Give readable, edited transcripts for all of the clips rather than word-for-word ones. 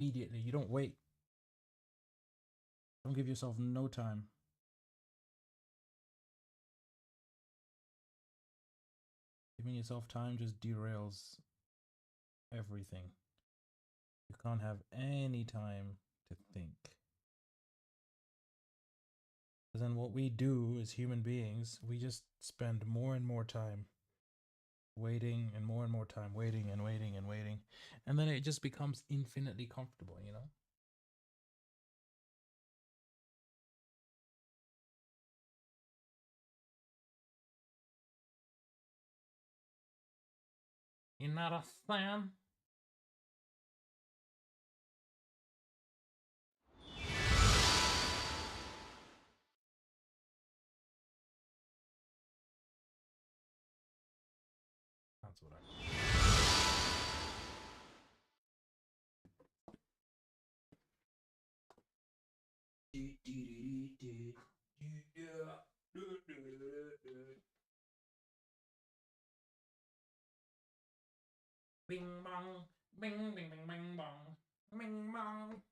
immediately. You don't wait. Don't give yourself no time. Giving yourself time just derails everything. You can't have any time to think. Because then what we do as human beings, we just spend more and more time waiting and more time waiting and waiting and waiting. And then it just becomes infinitely comfortable, you know? You not a fan? That's what I Bing bong, bing bing bing bing bong, bing bong,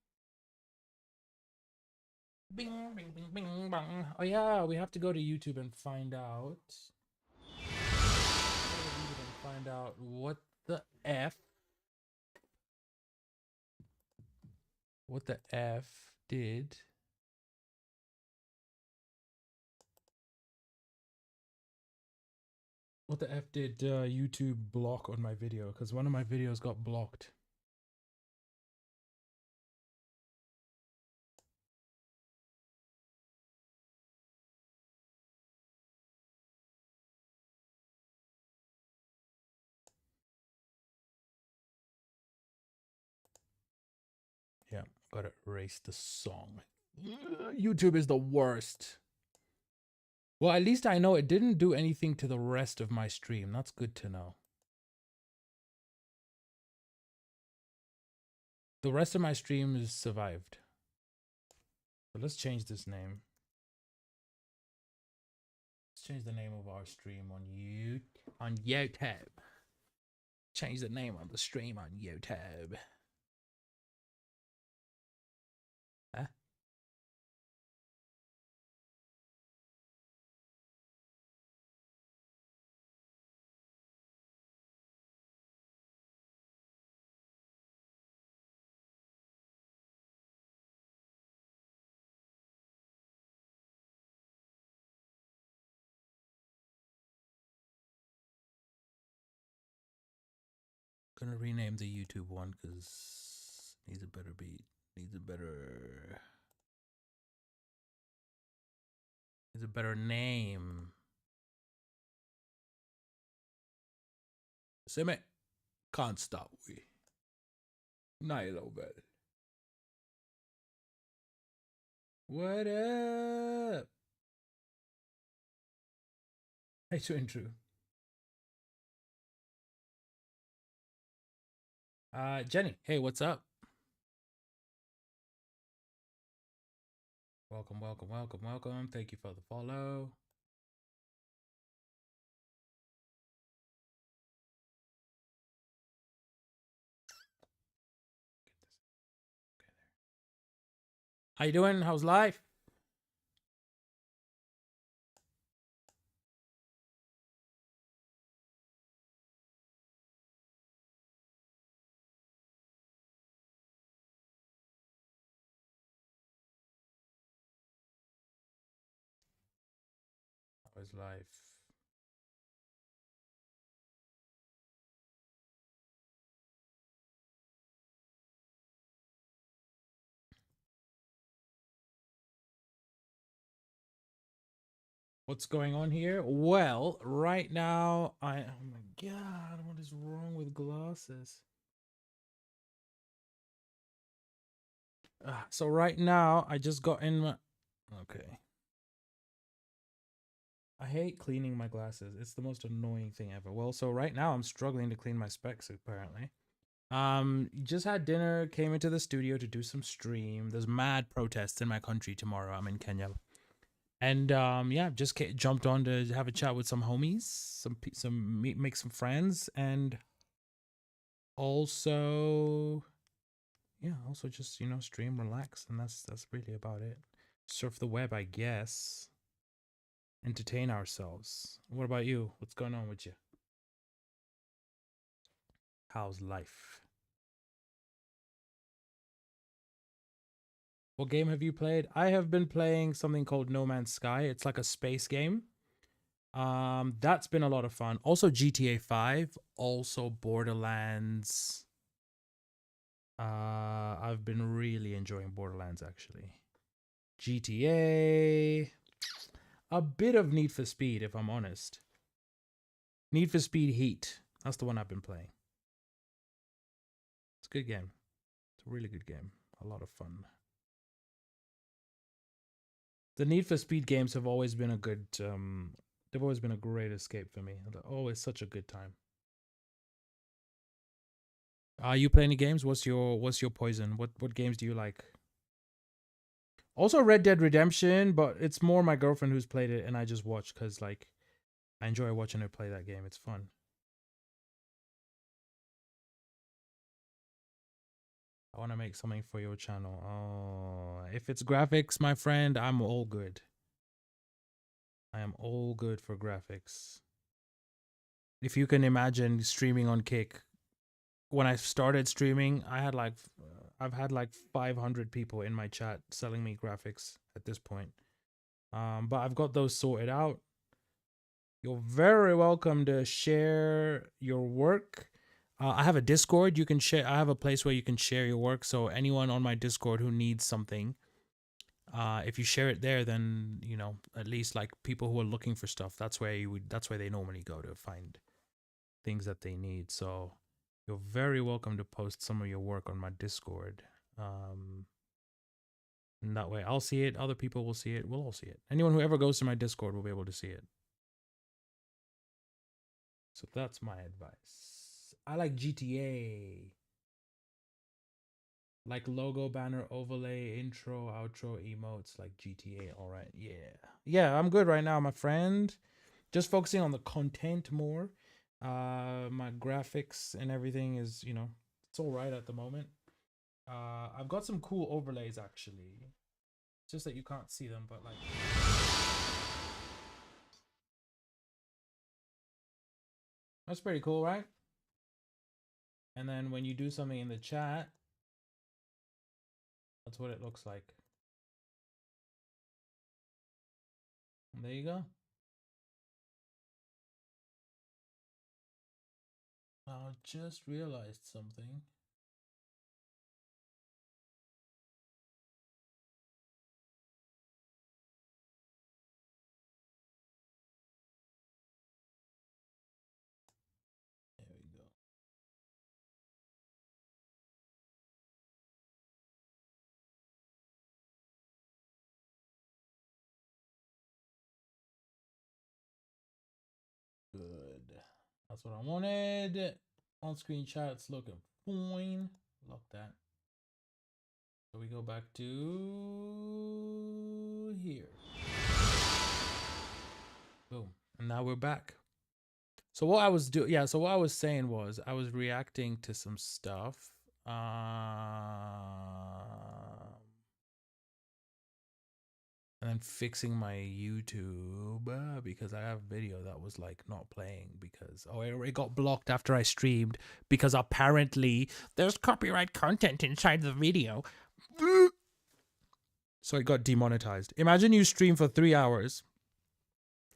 bing bing bing bing bong. Oh yeah, we have to go to YouTube and find out. Find out what the F did YouTube block on my video, because one of my videos got blocked. Yeah, gotta erase the song. YouTube is the worst. Well, at least I know it didn't do anything to the rest of my stream. That's good to know. The rest of my stream is survived. So let's change this name. Let's change the name of our stream on YouTube. Change the name of the stream on YouTube. Huh? Gonna rename the YouTube one because needs a better beat. Needs a better name. Se me can't stop we. Nilo bell. What up? Hey, true and true. Jenny, hey, what's up? Welcome, welcome, welcome, welcome. Thank you for the follow. How you doing? How's life? How's life? What's going on here? Well, right now, oh my God, what is wrong with glasses? So right now, I just got in my, okay. I hate cleaning my glasses. It's the most annoying thing ever. Well, so right now I'm struggling to clean my specs apparently. Just had dinner, came into the studio to do some stream. There's mad protests in my country tomorrow. I'm in Kenya. And yeah, just jumped on to have a chat with some homies, make some friends, and also yeah, also just, you know, stream, relax, and that's really about it. Surf the web, I guess. Entertain ourselves. What about you? What's going on with you? How's life? What game have you played? I have been playing something called No Man's Sky. It's like a space game. That's been a lot of fun. Also GTA 5, also Borderlands. I've been really enjoying Borderlands actually. GTA, a bit of Need for Speed if I'm honest. Need for Speed Heat. That's the one I've been playing. It's a good game. It's a really good game. A lot of fun. The Need for Speed games have always been a good they've always been a great escape for me. They're always such a good time. You play any games? What's your poison? What games do you like? Also Red Dead Redemption, but it's more my girlfriend who's played it and I just watch cuz like I enjoy watching her play that game. It's fun. I want to make something for your channel. Oh, if it's graphics, my friend, I'm all good. I am all good for graphics. If you can imagine streaming on Kick, when I started streaming, I've had like 500 people in my chat selling me graphics at this point. But I've got those sorted out. You're very welcome to share your work. I have a Discord. You can share. I have a place where you can share your work. So anyone on my Discord who needs something, if you share it there, then you know at least like people who are looking for stuff. That's where you would. That's where they normally go to find things that they need. So you're very welcome to post some of your work on my Discord. And that way I'll see it. Other people will see it. We'll all see it. Anyone who ever goes to my Discord will be able to see it. So that's my advice. I like GTA. Like logo, banner, overlay, intro, outro, emotes, like GTA. All right. Yeah. Yeah, I'm good right now, my friend. Just focusing on the content more. My graphics and everything is, you know, it's all right at the moment. I've got some cool overlays actually. It's just that you can't see them, but like that's pretty cool, right? And then when you do something in the chat, that's what it looks like. And there you go. I just realized something. There we go. Good. That's what I wanted. On screen chat's looking fine. Lock that. So we go back to here. Boom. And now we're back. So what I was doing, yeah, so what I was saying was I was reacting to some stuff. And then fixing my YouTube because I have video that was like not playing because it got blocked after I streamed because apparently there's copyright content inside the video. So it got demonetized. Imagine you stream for 3 hours.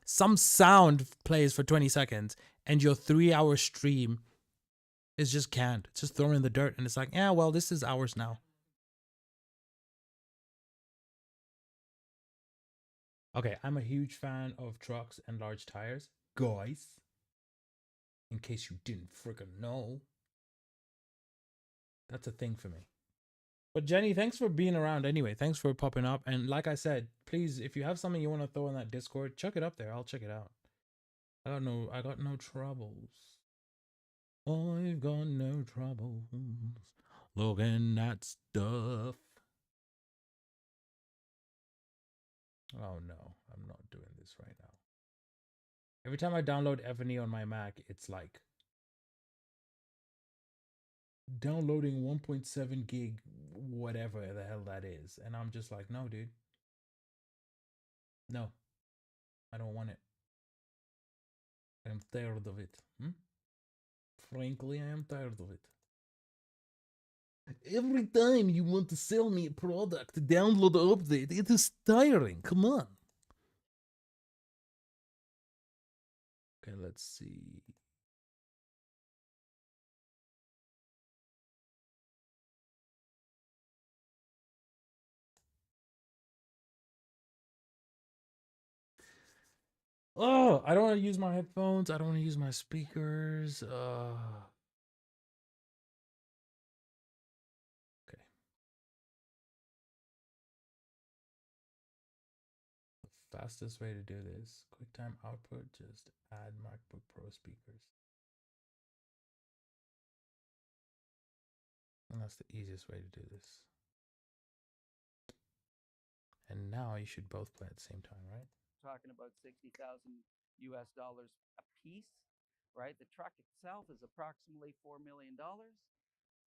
Some sound plays for 20 seconds and your 3-hour stream is just canned. It's just thrown in the dirt and it's like, yeah, well, this is ours now. Okay, I'm a huge fan of trucks and large tires. Guys, in case you didn't freaking know, that's a thing for me. But Jenny, thanks for being around anyway. Thanks for popping up. And like I said, please, if you have something you want to throw in that Discord, chuck it up there. I'll check it out. I got no troubles. I've got no troubles looking at stuff. Oh no, I'm not doing this right now. Every time I download Ebony on my Mac, it's like downloading 1.7 gig, whatever the hell that is. And I'm just like, no, dude. No, I don't want it. I'm tired of it. Frankly, I am tired of it. Every time you want to sell me a product, download the update. It is tiring. Come on. Okay, let's see. Oh, I don't want to use my headphones. I don't want to use my speakers. Okay. The fastest way to do this, QuickTime output, just add MacBook Pro speakers. And that's the easiest way to do this. And now you should both play at the same time, right? Talking about $60,000 a piece, right? The truck itself is approximately $4 million,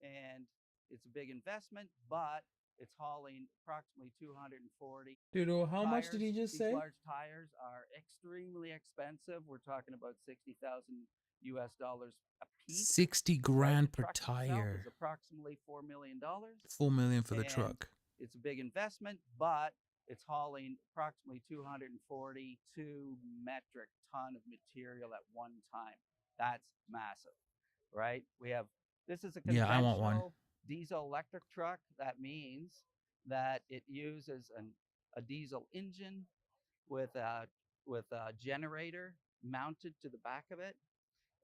and it's a big investment, but it's hauling approximately 240. Dude, how tires. much did he just say? These large tires are extremely expensive. We're talking about $60,000 a piece. 60 grand right? per tire. Is approximately $4 million. 4 million for the truck. It's a big investment, but it's hauling approximately 242 metric ton of material at one time. That's massive, right? This is a conventional diesel electric truck. That means that it uses a diesel engine with a generator mounted to the back of it,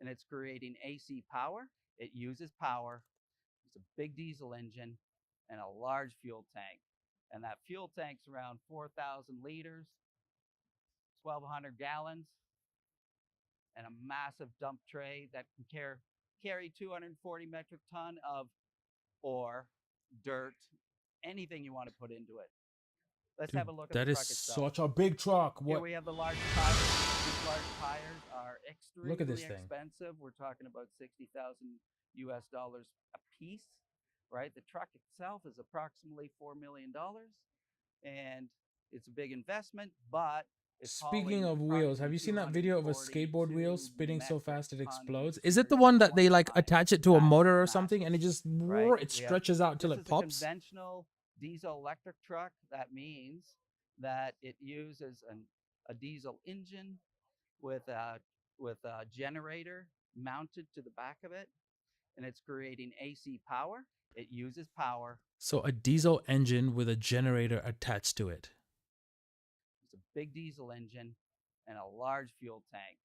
and it's creating AC power. It uses power. It's a big diesel engine and a large fuel tank. And that fuel tank's around 4,000 liters, 1,200 gallons, and a massive dump tray that can carry 240 metric ton of ore, dirt, anything you want to put into it. Let's have a look at the truck itself. That is such a big truck. What? Here we have the large tires. These large tires are extremely expensive. We're talking about $60,000 a piece, right? The truck itself is approximately $4 million, and it's a big investment, but speaking of wheels, have you seen that video of a skateboard wheel spinning so fast it explodes? Is it the one that they like attach it to a motor or something and it just it stretches out till it pops? This is a conventional diesel electric truck. That means that it uses a diesel engine with a generator mounted to the back of it, and it's creating AC power. It uses power. So a diesel engine with a generator attached to it. It's a big diesel engine and a large fuel tank.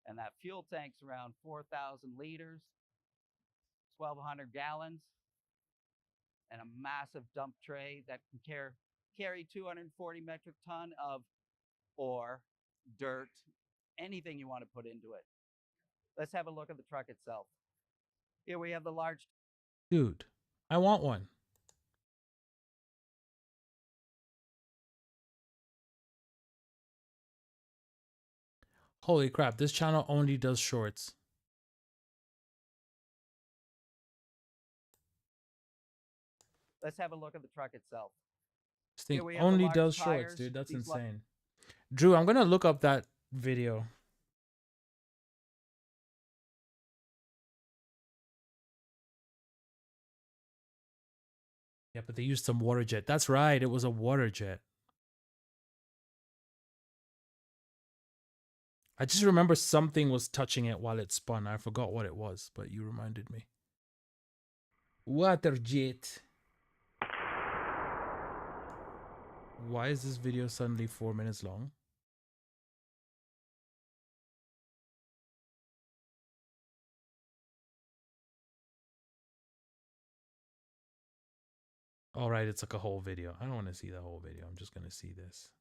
And that fuel tank's around 4,000 liters, 1,200 gallons, and a massive dump tray that can carry 240 metric ton of ore, dirt, anything you want to put into it. Let's have a look at the truck itself. Here we have the large... Dude, I want one. Holy crap, this channel only does shorts. Let's have a look at the truck itself. This thing only does shorts, dude. That's insane. Drew, I'm going to look up that video. Yeah, but they used some water jet. That's right. It was a water jet. I just remember something was touching it while it spun. I forgot what it was, but you reminded me. Water jet. Why is this video suddenly 4 minutes long? All right, it's like a whole video. I don't want to see the whole video. I'm just going to see this.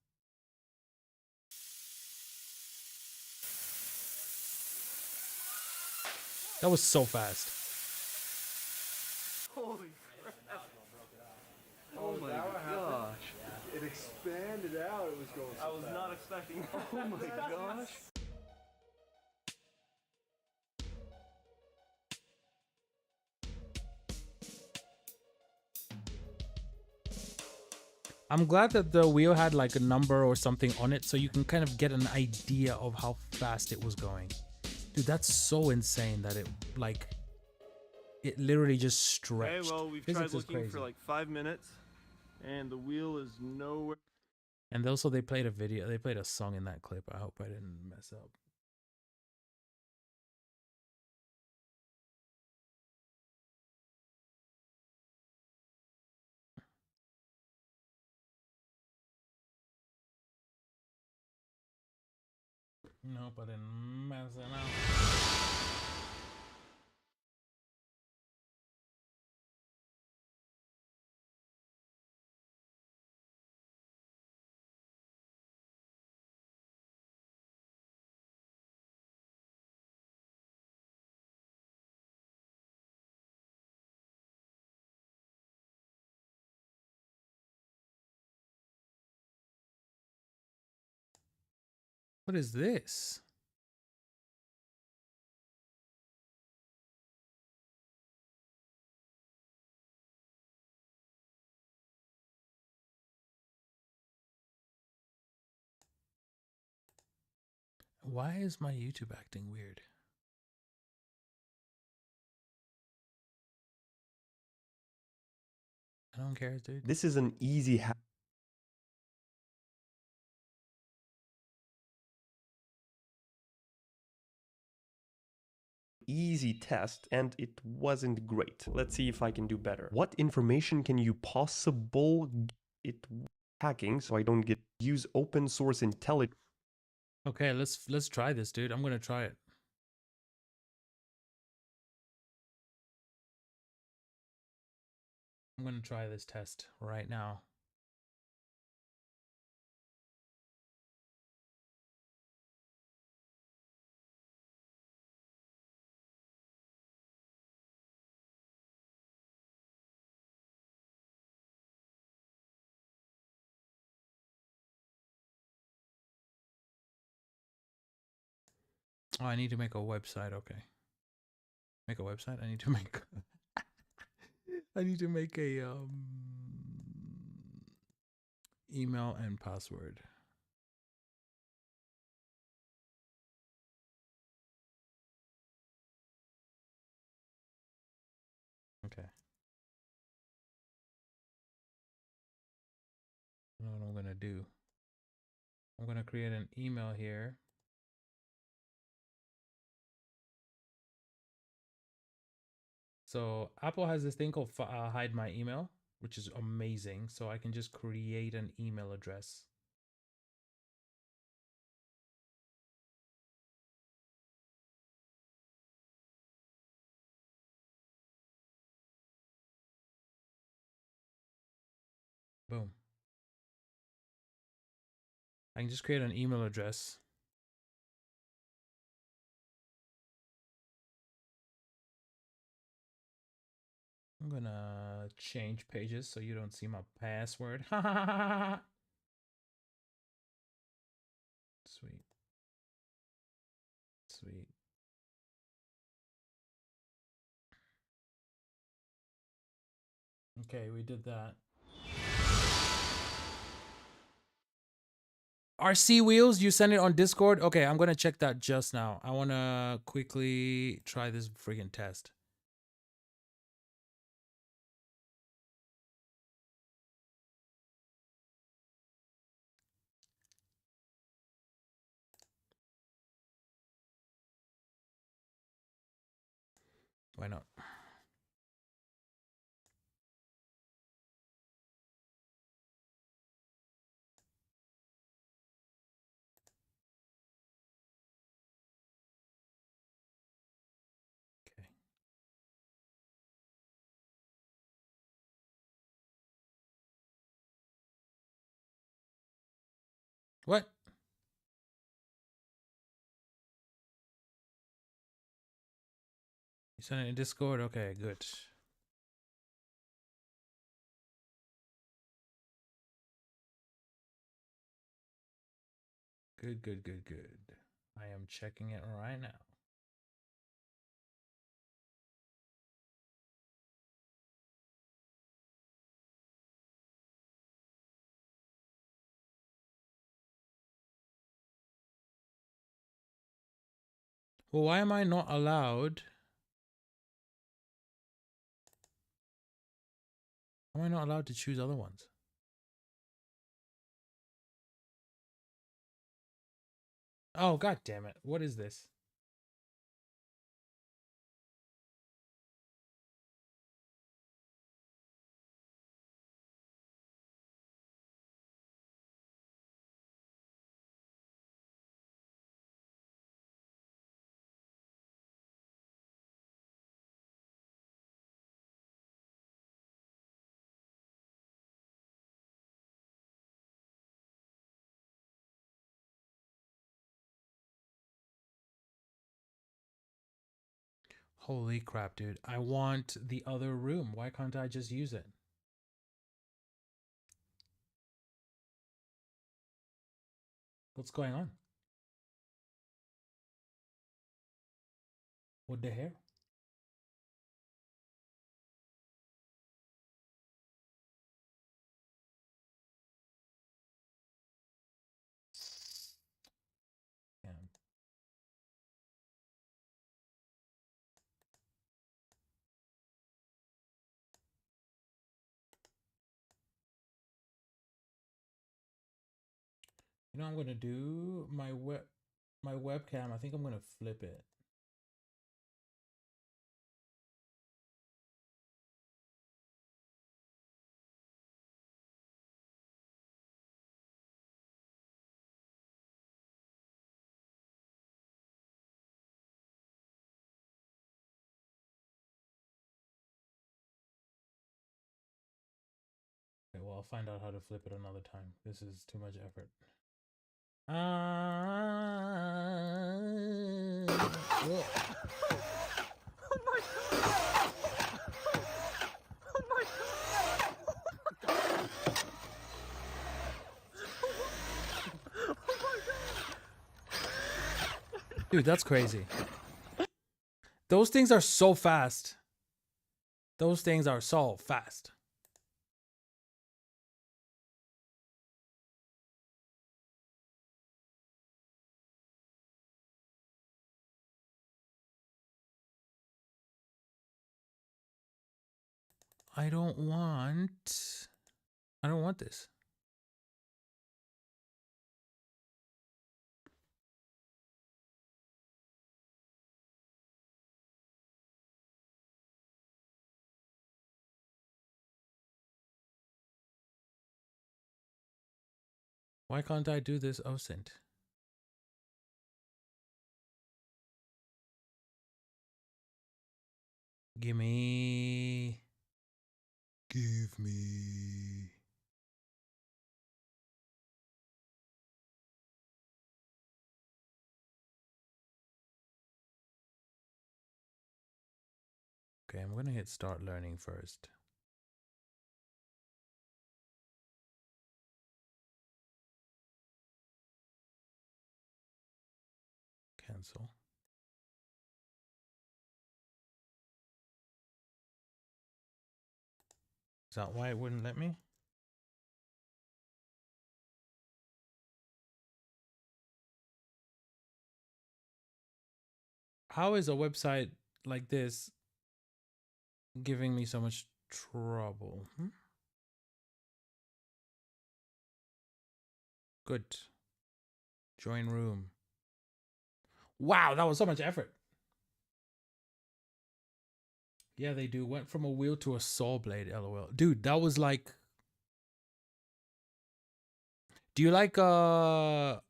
That was so fast. Holy crap. Oh my gosh. It expanded out. It was going so I was not expecting that. Oh my gosh. I'm glad that the wheel had like a number or something on it so you can kind of get an idea of how fast it was going. Dude, that's so insane that it literally just stretched. Okay, well, we've Physics tried is looking crazy. for like 5 minutes, and the wheel is nowhere. And also they played a video, they played a song in that clip. I hope I didn't mess up. Nope, I didn't mess it up. What is this? Why is my YouTube acting weird? I don't care, dude. This is an easy test, and it wasn't great. Let's see if I can do better. What information can you possible it hacking so I don't get use open source intelligence? Okay, let's try this, dude. I'm gonna try it. I'm gonna try this test right now. Oh, I need to make a website. Okay. Make a website? I need to make I need to make a email and password. Okay. You know what I'm gonna do? I'm gonna create an email here. So Apple has this thing called hide my email, which is amazing. So I can just create an email address. Boom. I can just create an email address. I'm gonna change pages so you don't see my password. Sweet. Sweet. Okay, we did that. RC Wheels, you send it on Discord? Okay, I'm gonna check that just now. I wanna quickly try this freaking test. Why not? Okay. What? You sent it in Discord? Okay, good. Good, good, good, good. I am checking it right now. Well, why am I not allowed? Why am I not allowed to choose other ones? Oh, god damn it. What is this? Holy crap, dude. I want the other room. Why can't I just use it? What's going on? What the hell? Yeah. You know what I'm gonna do? My webcam, I think I'm gonna flip it. Okay, well, I'll find out how to flip it another time. This is too much effort. Dude, that's crazy. Those things are so fast. Those things are so fast. I don't want this. Why can't I do this OSINT? Give me. Okay, I'm gonna hit start learning first. Cancel. Is that why it wouldn't let me? How is a website like this giving me so much trouble? Good. Join room. Wow, that was so much effort. Yeah, they do. Went from a wheel to a saw blade, lol. Dude, that was like... Do you like RC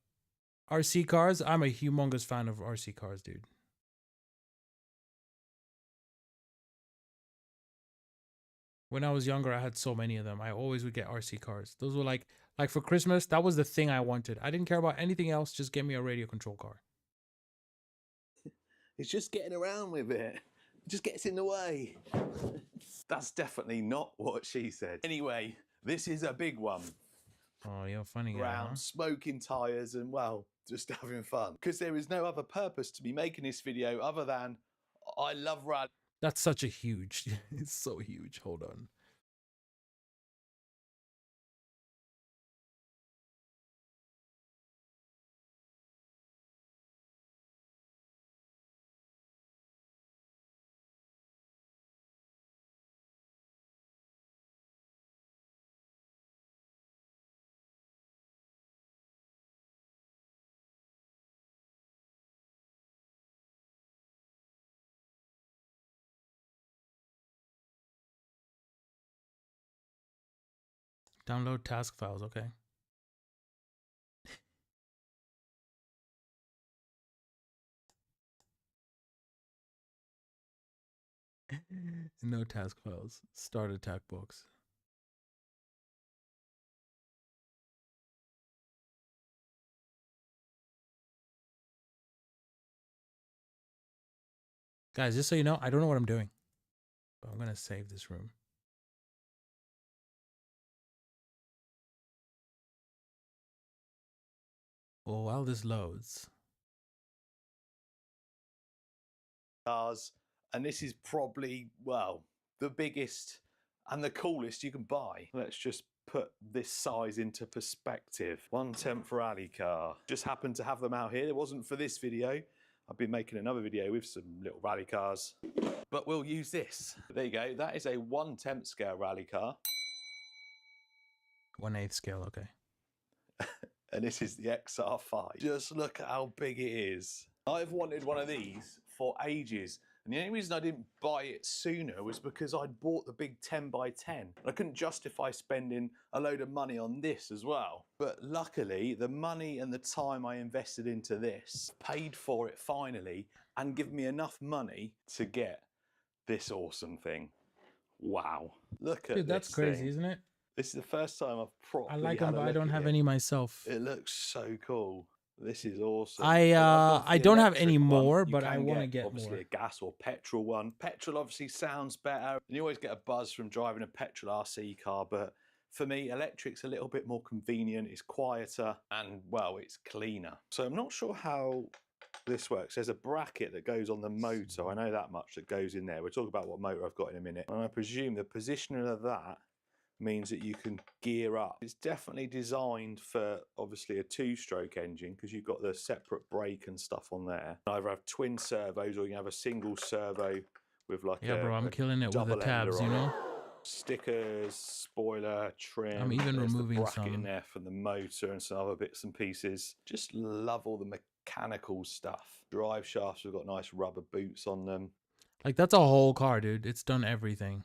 cars? I'm a humongous fan of RC cars, dude. When I was younger, I had so many of them. I always would get RC cars. Those were like for Christmas, that was the thing I wanted. I didn't care about anything else. Just get me a radio control car. It's just getting around with it. It just gets in the way. That's definitely not what she said. Anyway, this is a big one. Oh, you're funny guy, Around huh? smoking tyres and, well, just having fun. Because there is no other purpose to be making this video other than I love rally. That's such a huge. It's so huge. Hold on. Download task files. Okay. No task files. Start attack box. Guys, just so you know, I don't know what I'm doing. But I'm going to save this room. Well, while this loads. Cars, and this is probably, well, the biggest and the coolest you can buy. Let's just put this size into perspective. 1/10 rally car. Just happened to have them out here. It wasn't for this video. I've been making another video with some little rally cars, but we'll use this. There you go. That is a 1/10 scale rally car. 1/8 scale, okay. And this is the XR5. Just look at how big it is. I've wanted one of these for ages. And the only reason I didn't buy it sooner was because I'd bought the big 10x10. I couldn't justify spending a load of money on this as well. But luckily, the money and the time I invested into this paid for it finally and give me enough money to get this awesome thing. Wow. Look at Dude, that's this crazy, thing. isn't it? This is the first time I've properly I like had them, a but I look don't at have it. any myself. It looks so cool. This is awesome. I don't have any electric one. more, You but I can want to get obviously more. a gas or petrol one. Petrol obviously sounds better, and you always get a buzz from driving a petrol RC car. But for me, electric's a little bit more convenient. It's quieter, and well, it's cleaner. So I'm not sure how this works. There's a bracket that goes on the motor. I know that much that goes in there. We'll talk about what motor I've got in a minute. And I presume the positioning of that means that you can gear up. It's definitely designed for obviously a two-stroke engine because you've got the separate brake and stuff on there. You either have twin servos or you can have a single servo with like Yeah, bro, I'm killing it with the tabs, you know? Stickers, spoiler, trim. I'm even There's removing the bracket in some. there for the motor and some other bits and pieces. Just love all the mechanical stuff. Drive shafts have got nice rubber boots on them. Like, that's a whole car, dude. It's done everything.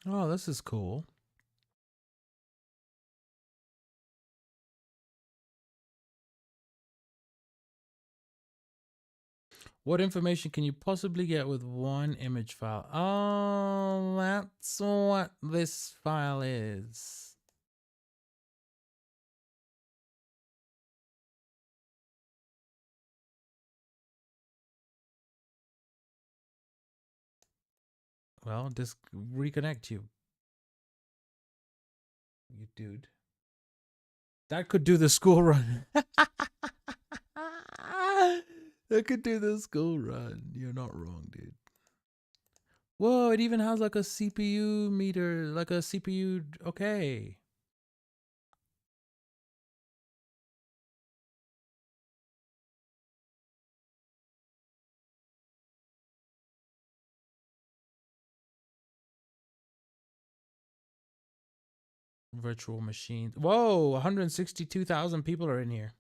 Oh, this is cool. What information can you possibly get with one image file? Oh, that's what this file is. Well, just reconnect you. You dude. That could do the school run. That could do the school run. You're not wrong, dude. Whoa, it even has like a CPU meter, like a CPU. Okay. Virtual machines. Whoa, 162,000 people are in here.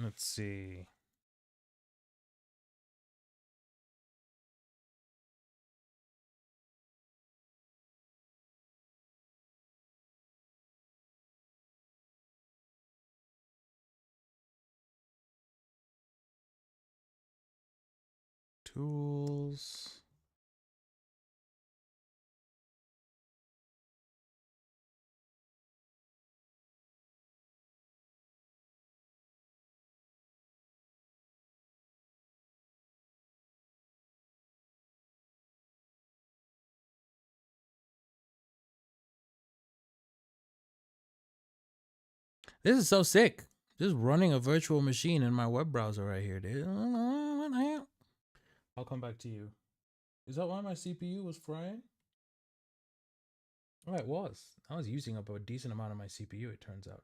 Let's see. Tools. This is so sick. Just running a virtual machine in my web browser right here, dude. What the hell? I'll come back to you. Is that why my CPU was frying? Oh, it was. I was using up a decent amount of my CPU, it turns out.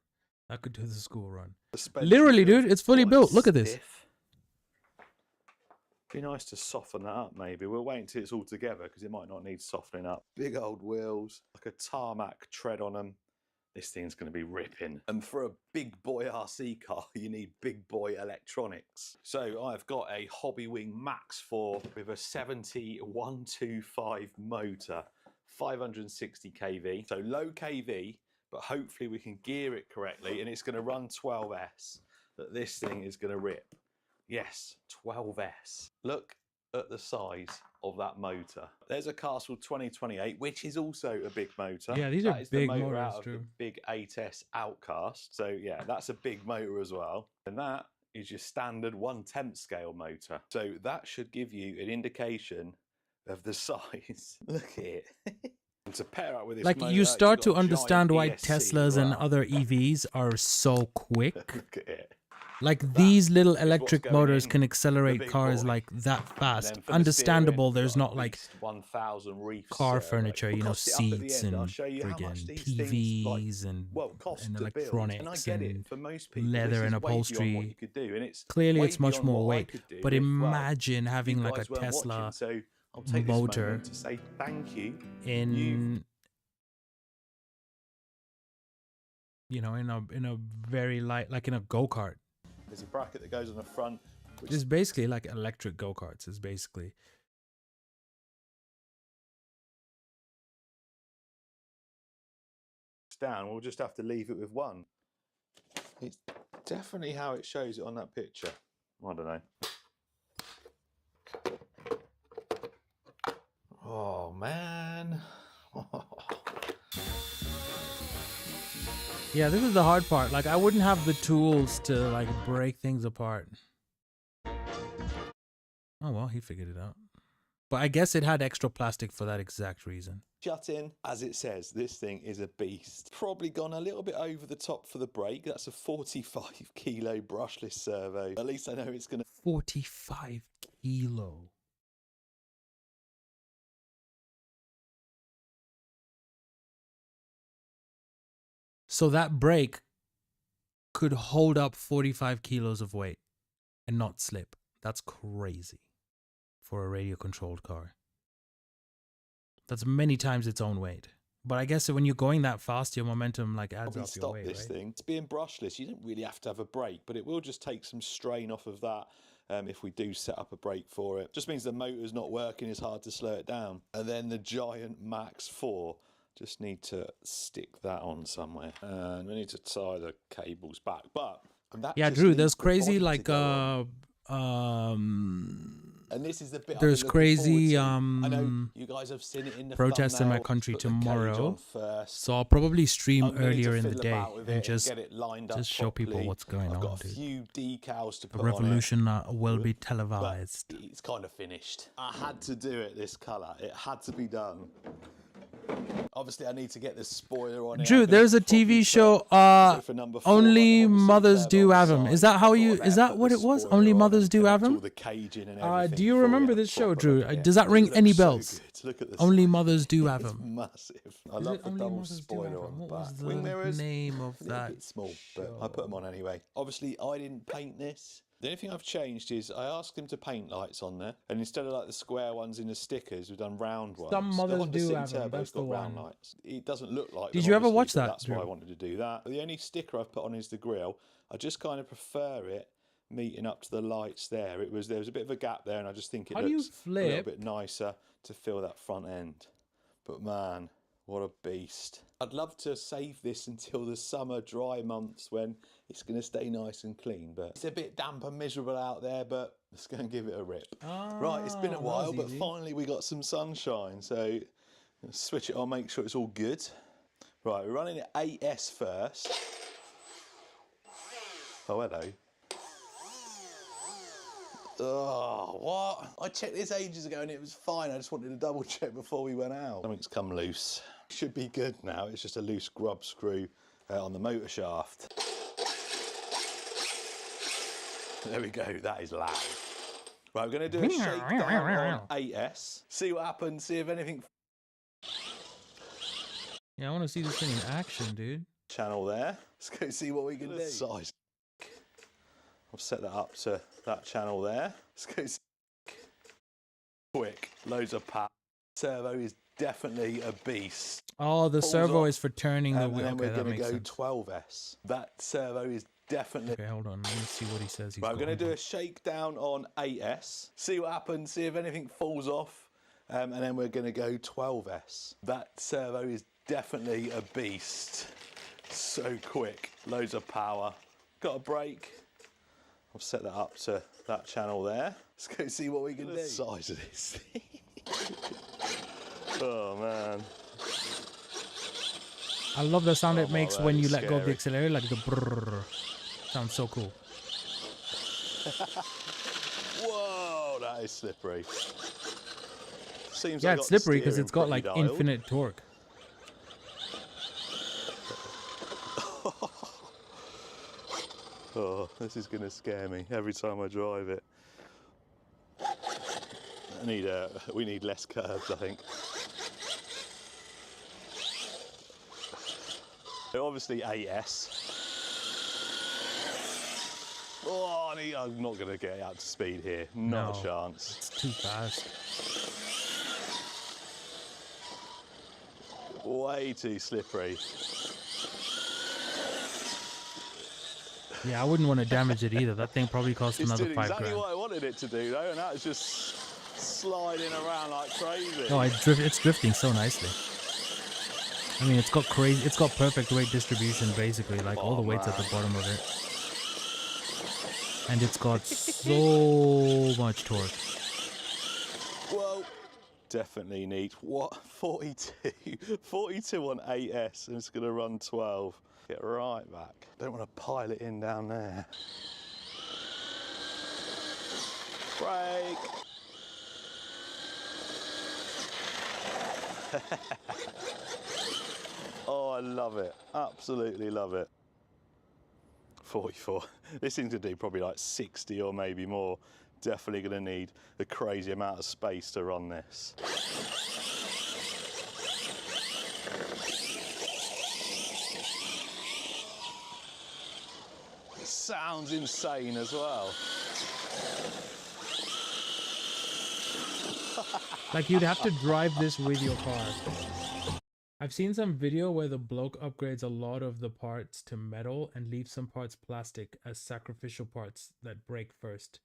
I could do the school run. Literally, dude, it's fully built. Look at this. Be nice to soften that up, maybe. We'll wait until it's all together because it might not need softening up. Big old wheels, like a tarmac tread on them. This thing's going to be ripping. And for a big boy RC car, you need big boy electronics. So I've got a Hobbywing Max 4 with a 70125 motor, 560 kV. So low kV, but hopefully we can gear it correctly and it's going to run 12S. But this thing is going to rip. Yes, 12S. Look at the size of that motor. There's a Castle 2028, which is also a big motor. Yeah, these that are is big the motor motors, out of true. the big 8S Outcast. So yeah, that's a big motor as well. And that is your standard 1/10 scale motor. So that should give you an indication of the size. Look at it. And to pair up with this Like, motor, you start to you've got a understand giant why ESC Teslas as and well. other EVs are so quick. Look at it. Like, these little what's electric going motors in can the accelerate big cars boy. like that And fast. then for the Understandable, steering, there's we've got not a like Beast 1000 reef car servo. furniture, you We'll know, cost it up at the seats end. I'll and show you how much friggin' these things, like, TVs and cost and to build. And I electronics get it, and for most people, leather this and is way beyond what upholstery. you could do, and it's Clearly, way it's much beyond more what I weight. could do But if, well, imagine having you like a guys weren't Tesla watching. So I'll take this motor moment to say thank you. in, you know, in a very light, like in a go-kart. There's a bracket that goes on the front, which It's basically like electric go-karts. It's basically. down. We'll just have to leave it with one. It's definitely how it shows it on that picture. I don't know. Oh man. Yeah, this is the hard part. Like, I wouldn't have the tools to like break things apart. Oh well, he figured it out. But I guess it had extra plastic for that exact reason. Shut in, as it says, this thing is a beast. Probably gone a little bit over the top for the brake. That's a 45 kilo brushless servo. At least I know it's going to... 45 kilo. So that brake could hold up 45 kilos of weight and not slip. That's crazy for a radio-controlled car. That's many times its own weight. But I guess when you're going that fast, your momentum like adds up your weight, this right? thing. It's being brushless. You don't really have to have a brake, but it will just take some strain off of that if we do set up a brake for it. Just means the motor's not working. It's hard to slow it down. And then the giant Max 4. Just need to stick that on somewhere. And we need to tie the cables back. But that yeah, just Drew, needs there's the crazy body to like go and this is the bit there's crazy I know you guys have seen it in the protests in my thumbnail, country put the cage tomorrow. on first. So I'll probably stream I'm gonna need to earlier in the fiddle day about with and it just get it lined up show people properly. what's going I've on, got a dude. few decals to The put on it. revolution will be But televised. it's kind of finished. I had to do it this colour. It had to be done. Obviously, I need to get the spoiler on it. Drew, there's a TV show. Only Mothers Do Have 'Em. Is that how you? Is that what it was? Only Mothers Do Have 'Em. Do you remember this show, Drew? Does that ring any bells? Only Mothers Do Have 'Em. Massive. I love the double spoiler on the What was back. the Wing mirrors. name of A little that bit small, but I put them on anyway. Obviously, I didn't paint this. The only thing I've changed is I asked him to paint lights on there, and instead of like the square ones in the stickers, we've done round ones. Some mothers the Honda do City have them, Turbo's that's the got round one. lights. It doesn't look like. Did them, you ever obviously, watch but that, That's why I Drew? wanted to do that. The only sticker I've put on is the grille. I just kind of prefer it meeting up to the lights there. There was a bit of a gap there, and I just think it How do you looks a little flip? bit nicer to fill that front end. But man, what a beast. I'd love to save this until the summer dry months when it's going to stay nice and clean. But it's a bit damp and miserable out there, but let's go and give it a rip. Right, it's been a while, but finally we got some sunshine. So switch it on, make sure it's all good. Right, we're running at 8S first. Oh, hello. Oh, what? I checked this ages ago and it was fine. I just wanted to double check before we went out. Something's come loose. Should be good now. It's just a loose grub screw on the motor shaft. There we go, that is loud. Right, we're going to do a shakedown on 8S. See what happens, see if anything... Yeah, I want to see this thing in action, dude. Channel there. Let's go see what we can do. Size. I'll set that up to that channel there. Let's go see. Quick, loads of power. Servo is definitely a beast. Oh, the Pulls servo off, is for turning the wheel. And Okay, then that we're going makes to go sense. 12S. That servo is definitely... Okay, hold on. Let me see what he says. Right, we're going to do a shakedown on 8S. See what happens, see if anything falls off. And then we're going to go 12S. That servo is definitely a beast. So quick, loads of power. Got a brake. I'll set that up to that channel there. Let's go see what we can do. The size of this thing. Oh man. I love the sound it makes when you let go of the scary. accelerator, like the brrrr. Sounds so cool. Whoa, that is slippery. Seems Yeah, like it's slippery because it's got like dialed. infinite torque. Oh, this is going to scare me every time I drive it. We need less curbs, I think. So obviously 8S. Oh, I'm not going to get up to speed here. Not a chance. It's too fast. Way too slippery. Yeah, I wouldn't want to damage it either. That thing probably cost another It's doing $5 exactly grand. what I wanted it to do, though, and now it's just sliding around like crazy. Oh, it's drifting so nicely. I mean, it's got perfect weight distribution, basically, like all the weight's at the bottom of it. And it's got so much torque. Whoa. Definitely neat. What? 42? 42 on 8S, and it's going to run 12. Get right back. Don't want to pile it in down there. Brake. Oh, I love it. Absolutely love it. 44. This thing's going to do probably like 60 or maybe more. Definitely going to need a crazy amount of space to run this. It sounds insane as well. Like, you'd have to drive this with your car. I've seen some video where the bloke upgrades a lot of the parts to metal and leaves some parts plastic as sacrificial parts that break first,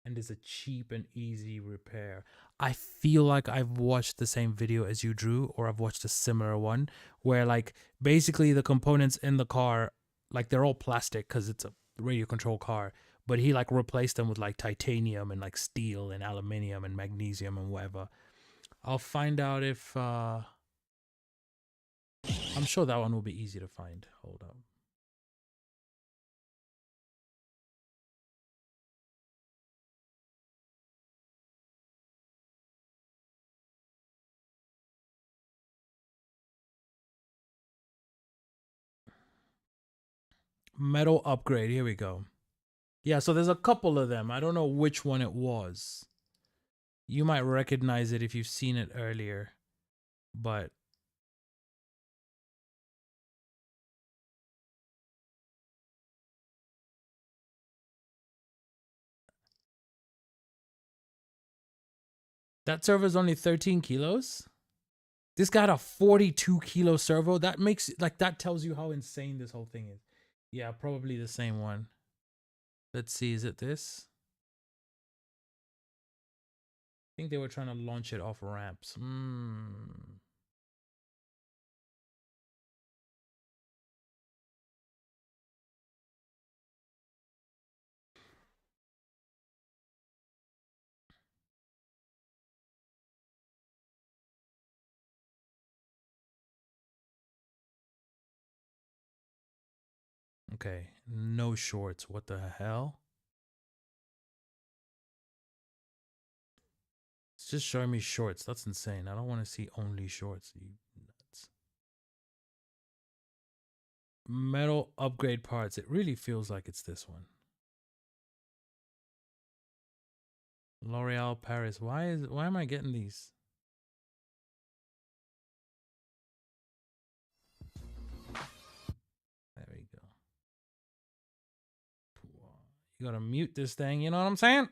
and is a cheap and easy repair. I feel like I've watched the same video as you, Drew, or I've watched a similar one where, like, basically the components in the car, like, they're all plastic because it's a radio control car, but he like replaced them with like titanium and like steel and aluminium and magnesium and whatever. I'll find out if I'm sure that one will be easy to find. Hold up. Metal upgrade. Here we go. Yeah, so there's a couple of them. I don't know which one it was. You might recognize it if you've seen it earlier, but that servo is only 13 kilos. This got a 42 kilo servo. That makes, like, that tells you how insane this whole thing is. Yeah, probably the same one. Let's see, is it this? I think they were trying to launch it off ramps. Okay, no shorts. What the hell? It's just showing me shorts. That's insane. I don't want to see only shorts. You nuts. Metal upgrade parts. It really feels like it's this one. L'Oreal Paris. Why am I getting these? There we go. You gotta mute this thing, you know what I'm saying?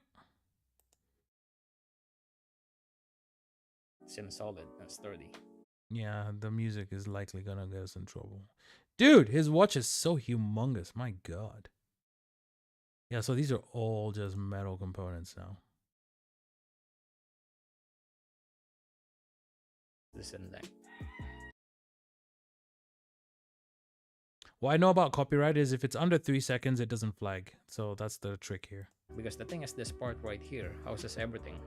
Seems solid and sturdy. Yeah, the music is likely gonna get us in trouble. Dude, his watch is so humongous. My God. Yeah, so these are all just metal components now. Listen, like. What I know about copyright is if it's under 3 seconds, it doesn't flag. So that's the trick here. Because the thing is, this part right here houses everything.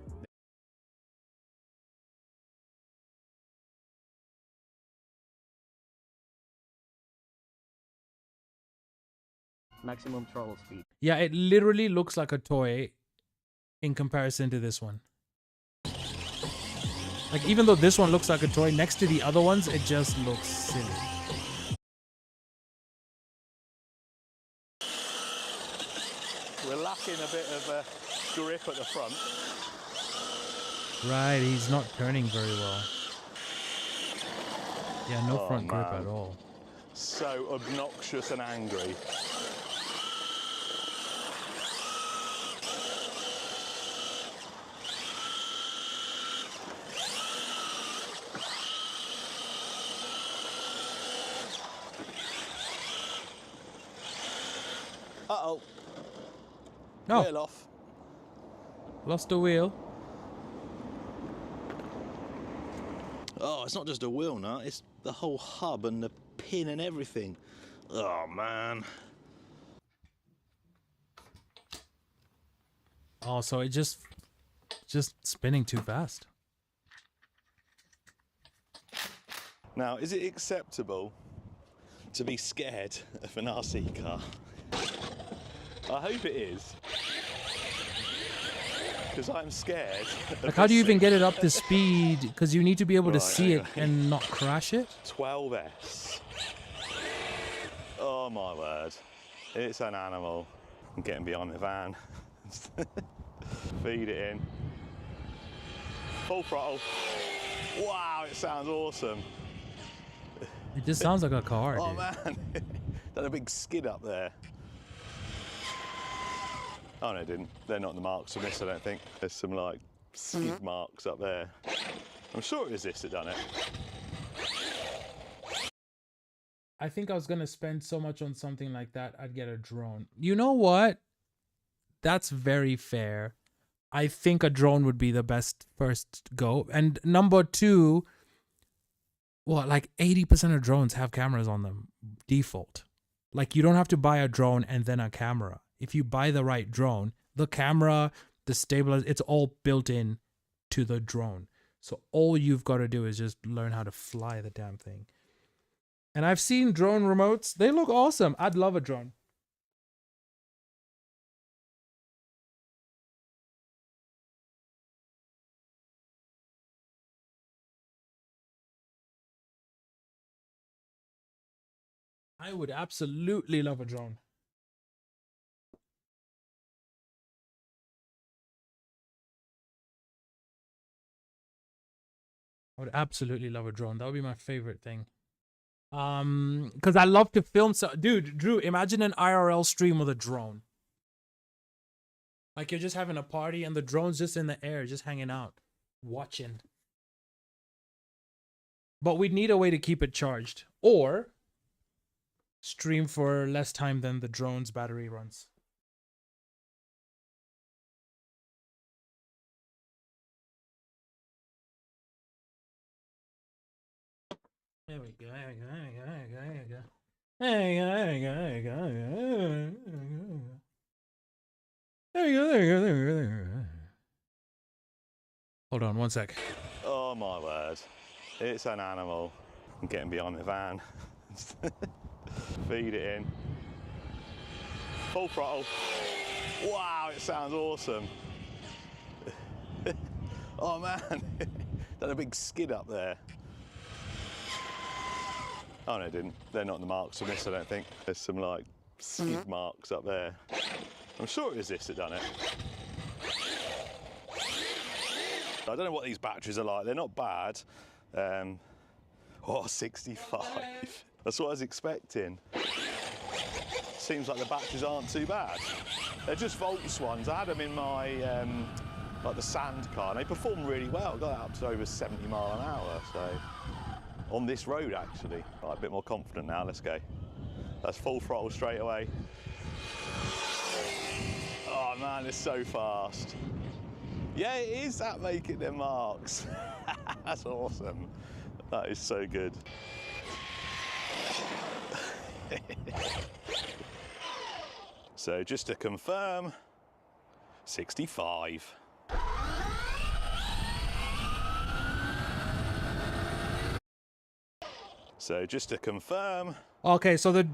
Maximum throttle speed. Yeah, it literally looks like a toy in comparison to this one. Like, even though this one looks like a toy, next to the other ones, it just looks silly. We're lacking a bit of grip at the front. Right, he's not turning very well. Yeah, no front grip man. at all. So obnoxious and angry. Uh-oh. No. Wheel off. Lost the wheel. Oh, it's not just a wheel nut, it's the whole hub and the pin and everything. Oh, man. Oh, so it just spinning too fast. Now, is it acceptable to be scared of an RC car? I hope it is. Because I'm scared. Like, how do you even get it up to speed? Because you need to be able to Right, see it okay. and not crash it. 12S. Oh my word. It's an animal. I'm getting behind the van. Feed it in. Full throttle. Wow, it sounds awesome. It just sounds like a car, Oh dude. man. Done a big skid up there. Oh no, it didn't. They're not the marks from this, I don't think. There's some like skid marks up there. I'm sure it was this that done it. I think I was gonna spend so much on something like that, I'd get a drone. You know what? That's very fair. I think a drone would be the best first go. And number two, well, like 80% of drones have cameras on them, default. Like, you don't have to buy a drone and then a camera. If you buy the right drone, the camera, the stabilizer, it's all built in to the drone. So all you've got to do is just learn how to fly the damn thing. And I've seen drone remotes. They look awesome. I'd love a drone. I would absolutely love a drone. I would absolutely love a drone. That would be my favorite thing. Because I love to film. So, dude, Drew, imagine an IRL stream with a drone. Like, you're just having a party and the drone's just in the air, just hanging out, watching. But we'd need a way to keep it charged, or stream for less time than the drone's battery runs. There we go, there we go, there we go, there we go, there we go. There we go, there we go, there we go. There we go, there we go, there we go, there we go. Hold on, one sec. Oh my word. It's an animal. I'm getting behind the van. Feed it in. Full throttle. Wow, it sounds awesome. Oh man. Done a big skid up there. Oh no, it didn't. They're not the marks from this, I don't think. There's some like skid marks up there. I'm sure it was this that done it. I don't know what these batteries are like. They're not bad. 65. That's what I was expecting. Seems like the batteries aren't too bad. They're just Volts ones. I had them in my like the sand car, and they perform really well. I got up to over 70 mile an hour. So on this road, actually, right, a bit more confident now. Let's go. That's full throttle straight away. Oh man, it's so fast. Yeah, it is that making them marks. That's awesome. That is so good. So just to confirm, 65. So just to confirm. Okay, so the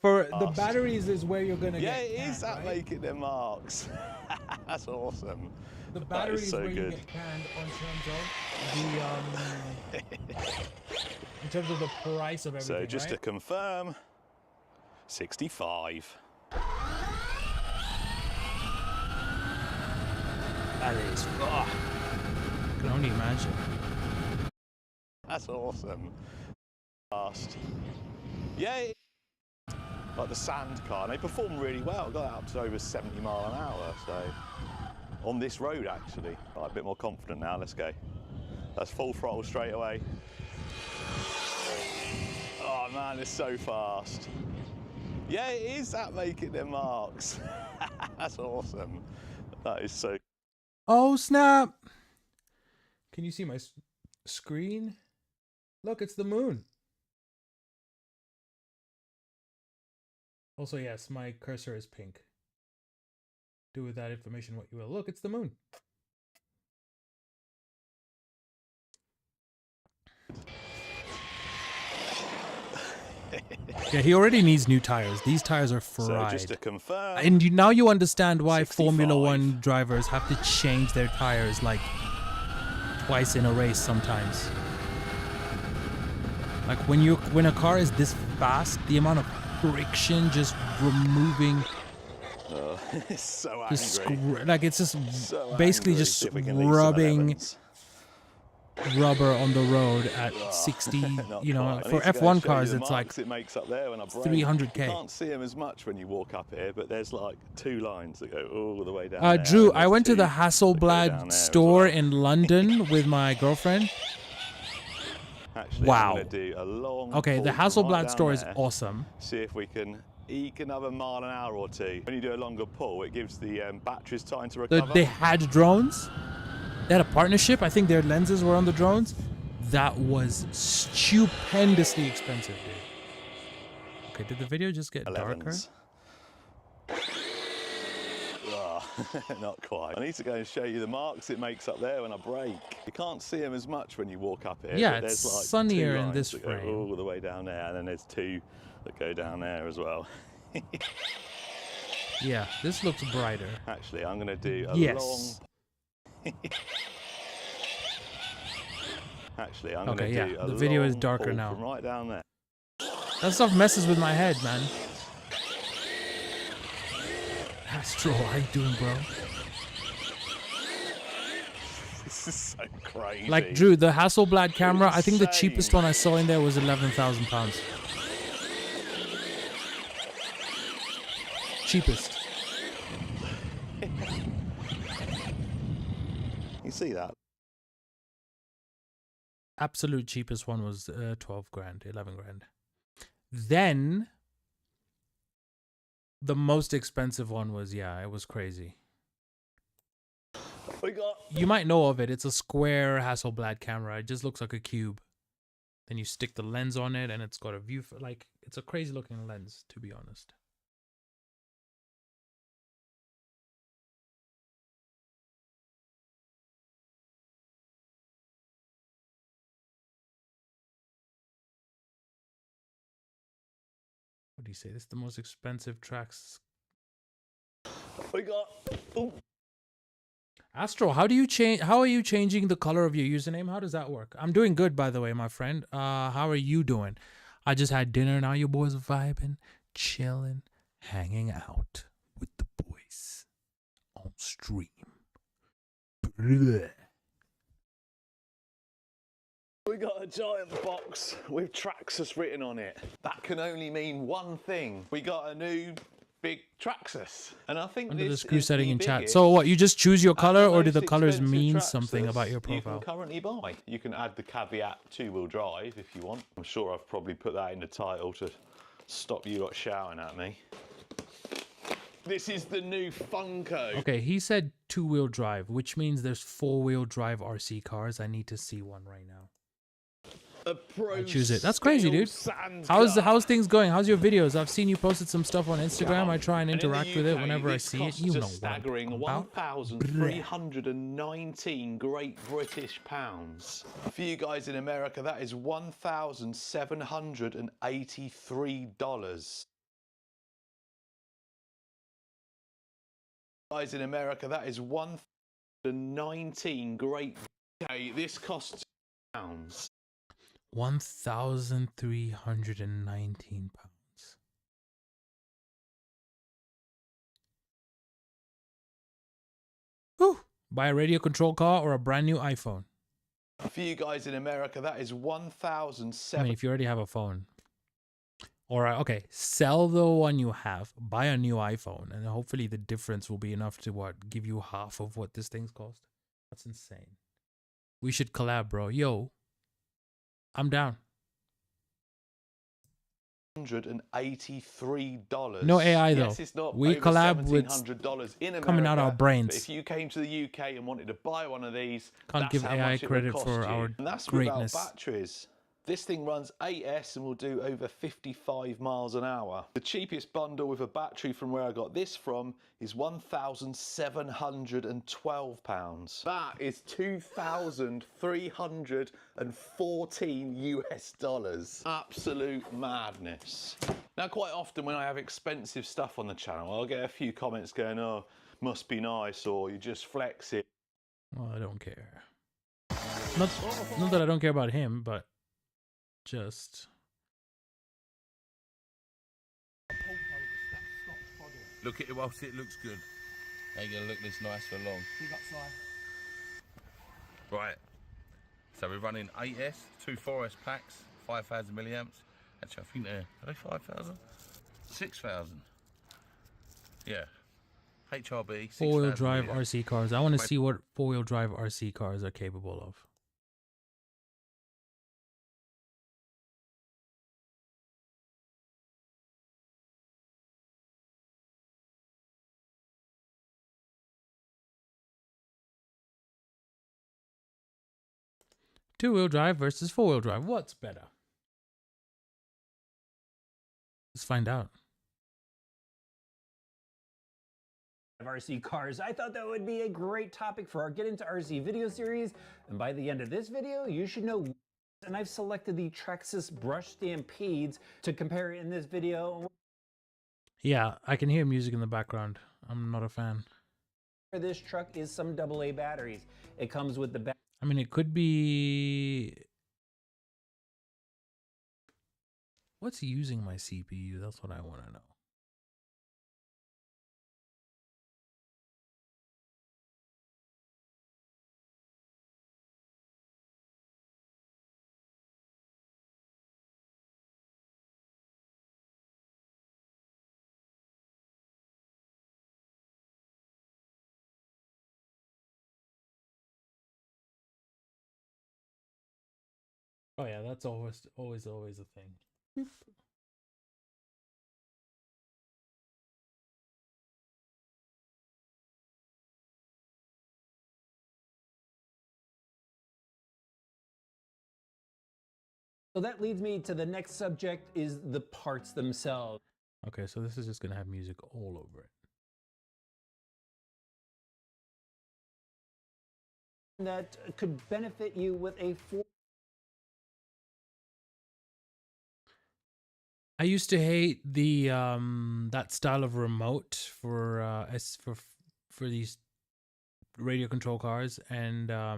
for the batteries is where you're gonna yeah, get. Yeah, it is that right? making them marks. That's awesome. The batteries is so where good. you get canned in terms of the price of everything. So just right? to confirm, 65. That is. I can only imagine. That's awesome. Fast. Yeah. Like the sand car, and they perform really well. I got up to over 70 mile an hour. So on this road, actually, right, a bit more confident now. Let's go. That's full throttle straight away. Oh man, it's so fast. Yeah, it is that making them marks. That's awesome. That is so. Oh snap! Can you see my screen? Look, it's the moon. Also, yes, my cursor is pink. Do with that information what you will. Look, it's the moon. Yeah, he already needs new tires. These tires are fried. So just to confirm, and now you understand why 65. Formula One drivers have to change their tires like twice in a race sometimes. Like when a car is this fast, the amount of friction just removing. It's so angry. Like it's just So basically angry. just See if we can leave some rubbing 11s. rubber on the road at 60. You know, for F1 cars, it's like it makes up there when I brake. 300k. You can't see them as much when you walk up here, but there's like 2 lines that go all the way down there. Drew, I There's went to 2 the that go down Hasselblad there as store well. in London with my girlfriend. Actually, wow. I'm gonna do a long okay, the pull from Hasselblad right store down is there. awesome. See if we can eke another mile an hour or 2. When you do a longer pull, it gives the batteries time to recover. They had drones. They had a partnership. I think their lenses were on the drones. That was stupendously expensive, dude. Okay, did the video just get 11s. darker? Not quite. I need to go and show you the marks it makes up there when I brake. You can't see them as much when you walk up here. Yeah, but it's there's like sunnier 2 in lines this that go frame. all the way down there, and then there's 2 that go down there as well. Yeah, this looks brighter. Actually, I'm going to do a yes. long... Actually, I'm okay, going to do yeah, a the video is long darker pull now. from right down there. That stuff messes with my head, man. Astro, how you doing, bro? This is so crazy. Like, Drew, the Hasselblad camera, I think the Insane. cheapest one I saw in there was £11,000. Cheapest. You see that? Absolute cheapest one was 12 grand, 11 grand. Then the most expensive one was, yeah, it was crazy. We got... You might know of it. It's a square Hasselblad camera. It just looks like a cube. Then you stick the lens on it and it's got a view for, like, it's a crazy looking lens, to be honest. What do you say? This is the most expensive tracks. We got... Ooh. Astro, how do you change? How are you changing the color of your username? How does that work? I'm doing good, by the way, my friend. How are you doing? I just had dinner. Now your boys are vibing, chilling, hanging out with the boys on stream. Bleh. We got a giant box with Traxxas written on it. That can only mean one thing. We got a new big Traxxas. And I think Under the this screw is setting the in chat. biggest So what, you just choose your color, and or do the most colors expensive mean something about Traxxas your you profile? can currently buy. You can add the caveat two-wheel drive if you want. I'm sure I've probably put that in the title to stop you lot shouting at me. This is the new Funko. Okay, he said two-wheel drive, which means there's four-wheel drive RC cars. I need to see one right now. I choose it. That's crazy, dude. How's things going? How's your videos? I've seen you posted some stuff on Instagram. I try and interact with it whenever I see it. You know what I'm staggering talking about. 1,319 Great British pounds. For you guys in America, that is $1,783. Guys in America, that is 1,019 Great. Okay, this costs pounds. 1,319 pounds. Whew. Buy a radio control car or a brand new iPhone. For you guys in America, that is 1,007. I mean, if you already have a phone. Or, okay, sell the one you have, buy a new iPhone, and hopefully the difference will be enough to, what, give you half of what this thing's cost. That's insane. We should collab, bro. Yo, I'm down. $183. No AI though. Yes, it's not We over collab with $1,700 in America, coming out our brains. But if you came to the UK and wanted to buy one of these, Can't that's give how AI much it would credit cost for you. our And that's greatness. without batteries. This thing runs 8S and will do over 55 miles an hour. The cheapest bundle with a battery from where I got this from is £1,712. That is 2,314 US dollars. Absolute madness. Now, quite often when I have expensive stuff on the channel, I'll get a few comments going, oh, must be nice, or you just flex it. Well, I don't care. Not that I don't care about him, but just... Look at it whilst it looks good. How you gonna look this nice for long? Right. So we're running 8S, two 4S packs, 5,000 milliamps. Actually, I think are they 5,000? 6,000. Yeah. HRB. Four-wheel drive RC cars. I want to see what four-wheel drive RC cars are capable of. Two-wheel drive versus four-wheel drive. What's better? Let's find out. RC cars. I thought that would be a great topic for our Get Into RC video series. And by the end of this video, you should know. And I've selected the Traxxas Brush Stampedes to compare in this video. Yeah, I can hear music in the background. I'm not a fan. This truck is some AA batteries. It comes with the I mean, it could be... What's using my CPU? That's what I want to know. Oh yeah, that's always a thing. So that leads me to the next subject, is the parts themselves. Okay, so this is just gonna have music all over it. That could benefit you with a I used to hate the that style of remote for these radio control cars, and I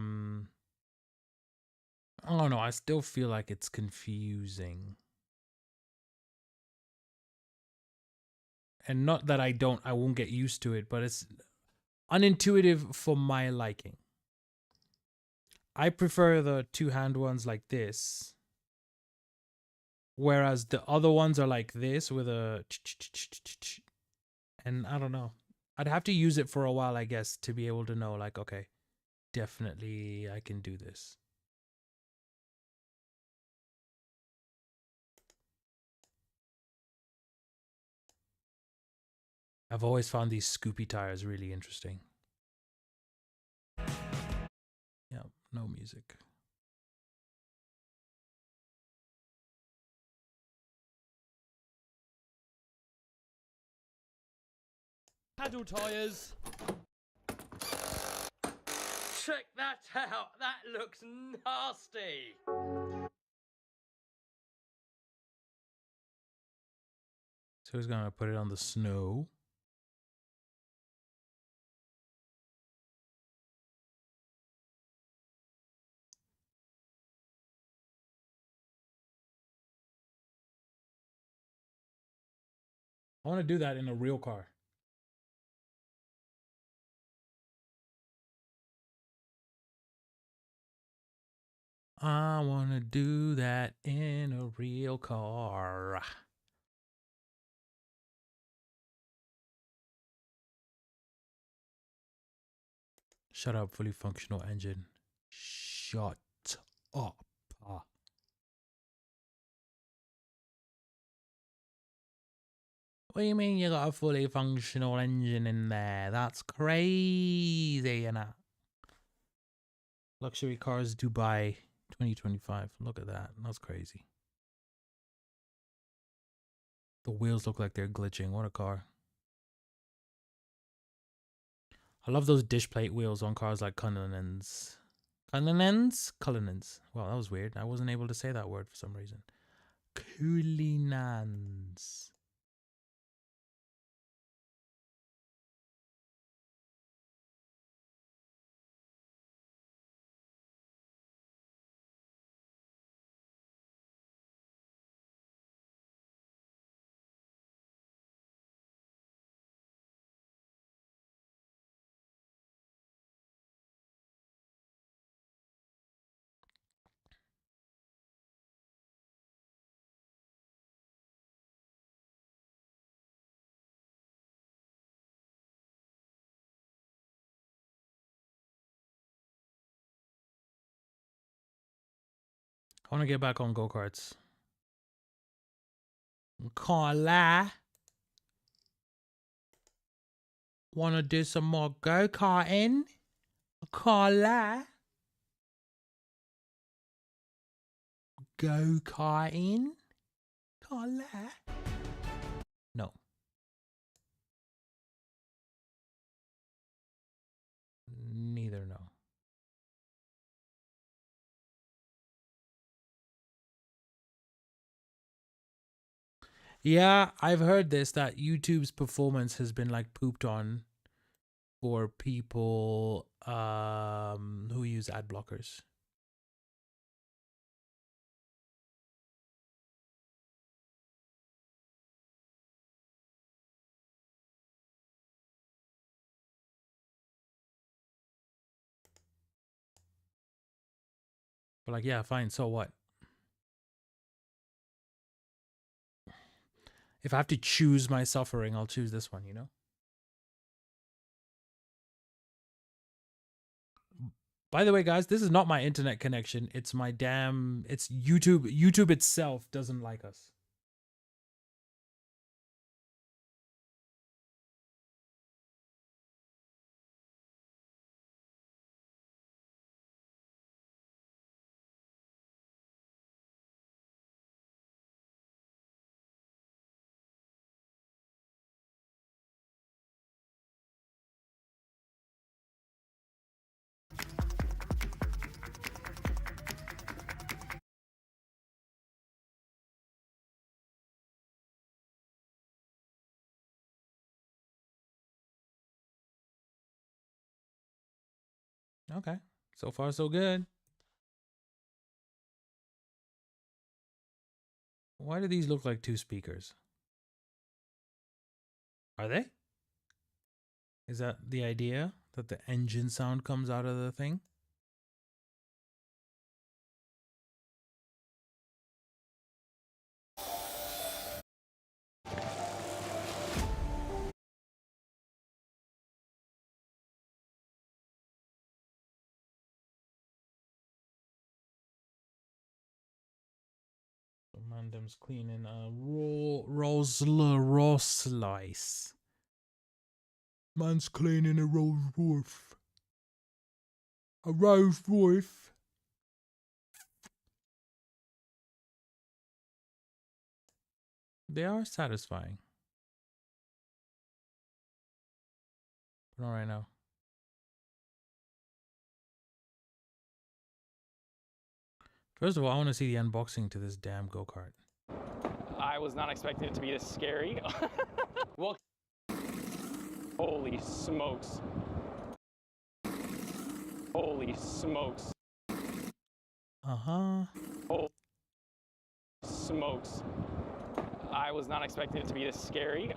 don't know, I still feel like it's confusing. And not that I won't get used to it, but it's unintuitive for my liking. I prefer the two-hand ones like this, whereas the other ones are like this with a, and I don't know. I'd have to use it for a while, I guess, to be able to know, like, okay, definitely I can do this. I've always found these scoopy tires really interesting. Yeah, no music. Paddle tires. Check that out. That looks nasty. So he's gonna put it on the snow. I want to do that in a real car. I want to do that in a real car. Shut up, fully functional engine. Shut up. What do you mean you got a fully functional engine in there? That's crazy, you know. Luxury cars Dubai 2025. Look at that. That's crazy. The wheels look like they're glitching. What a car. I love those dish plate wheels on cars like Cullinans. Cullinans? Cullinans. Wow, that was weird. I wasn't able to say that word for some reason. Cullinans. I want to get back on go-karts. Can't lie. Want to do some more go-karting? Can't lie. Go-karting? Can't lie. No. Neither no. Yeah, I've heard this, that YouTube's performance has been like pooped on for people who use ad blockers. But like, yeah, fine, so what? If I have to choose my suffering, I'll choose this one, you know? By the way, guys, this is not my internet connection. It's my damn, it's YouTube. YouTube itself doesn't like us. Okay. So far, so good. Why do these look like two speakers? Are they? Is that the idea? That the engine sound comes out of the thing? Mandem's cleaning a raw slice. Man's cleaning a Rolls Royce. A Rolls Royce. They are satisfying. But not right now. First of all, I want to see the unboxing to this damn go-kart. I was not expecting it to be this scary. Well, holy smokes. Holy smokes. Uh-huh. Holy smokes. I was not expecting it to be this scary.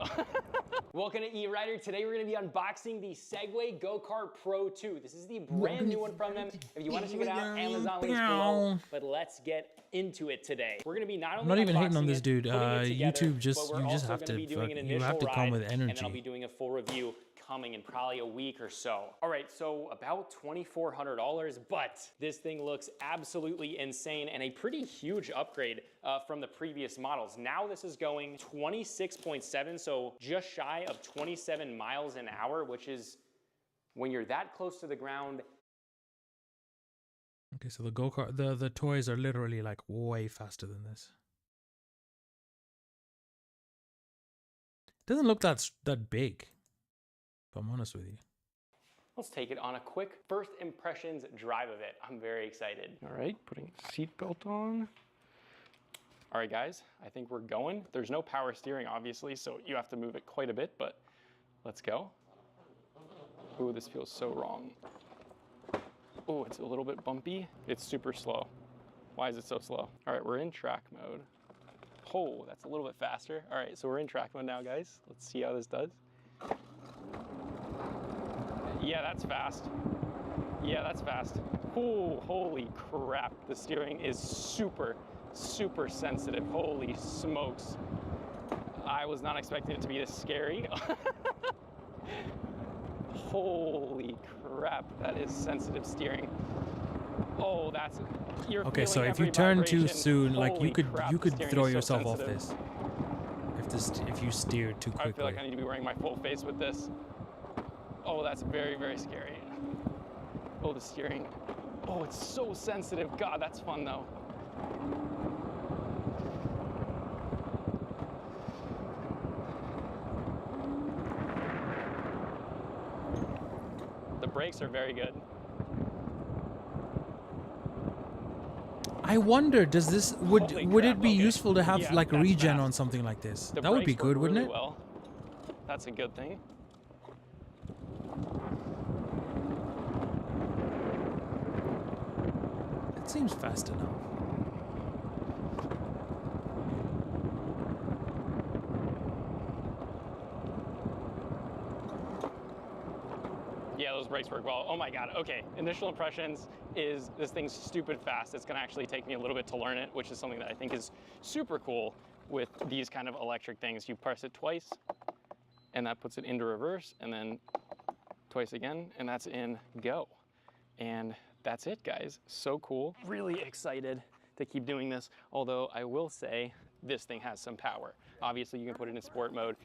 Welcome to E-Rider. Today we're going to be unboxing the Segway Go-Kart Pro 2. This is the brand new one from them. If you want to check it out, Amazon links below. But let's get into it today. We're going to be not only I'm not even hating on unboxing this it, dude. putting it together, YouTube just but we're you just also have gonna be doing an you have to initial come ride, with and then I'll energy. be doing a full review coming in probably a week or so. All right, so about $2,400, but this thing looks absolutely insane and a pretty huge upgrade from the previous models. Now this is going 26.7, so just shy of 27 miles an hour, which is, when you're that close to the ground. Okay, so the go-kart, the toys are literally like way faster than this. Doesn't look that big, if I'm honest with you. Let's take it on a quick first impressions drive of it. I'm very excited. All right, putting seatbelt on. All right, guys, I think we're going. There's no power steering, obviously, so you have to move it quite a bit, but let's go. Ooh, this feels so wrong. Oh, it's a little bit bumpy. It's super slow. Why is it so slow? All right, we're in track mode. Oh, that's a little bit faster. All right, so we're in track mode now, guys. Let's see how this does. Yeah, that's fast. Yeah, that's fast. Oh, holy crap. The steering is super, super sensitive. Holy smokes. I was not expecting it to be this scary. Holy crap, that is sensitive steering. Oh, that's, you're Okay, so feeling if you every turn too vibration. soon, like Holy you could crap, the steering throw is so yourself off sensitive. this. If you steer too quickly. I feel like I need to be wearing my full face with this. Oh, that's very, very scary. Oh, the steering. Oh, it's so sensitive. God, that's fun though. The brakes are very good. I wonder, does this would Holy it be crap, useful to have yeah, like that's regen fast. on something like this? The That would be brakes work good, wouldn't really it? well. That's a good thing. It seems fast enough. Yeah, those brakes work well. Oh my God, okay. Initial impressions is this thing's stupid fast. It's gonna actually take me a little bit to learn it, which is something that I think is super cool with these kind of electric things. You press it twice, and that puts it into reverse, and then twice again, and that's in go. And that's it, guys. So cool. Really excited to keep doing this, although I will say this thing has some power. Obviously, you can put it in sport mode.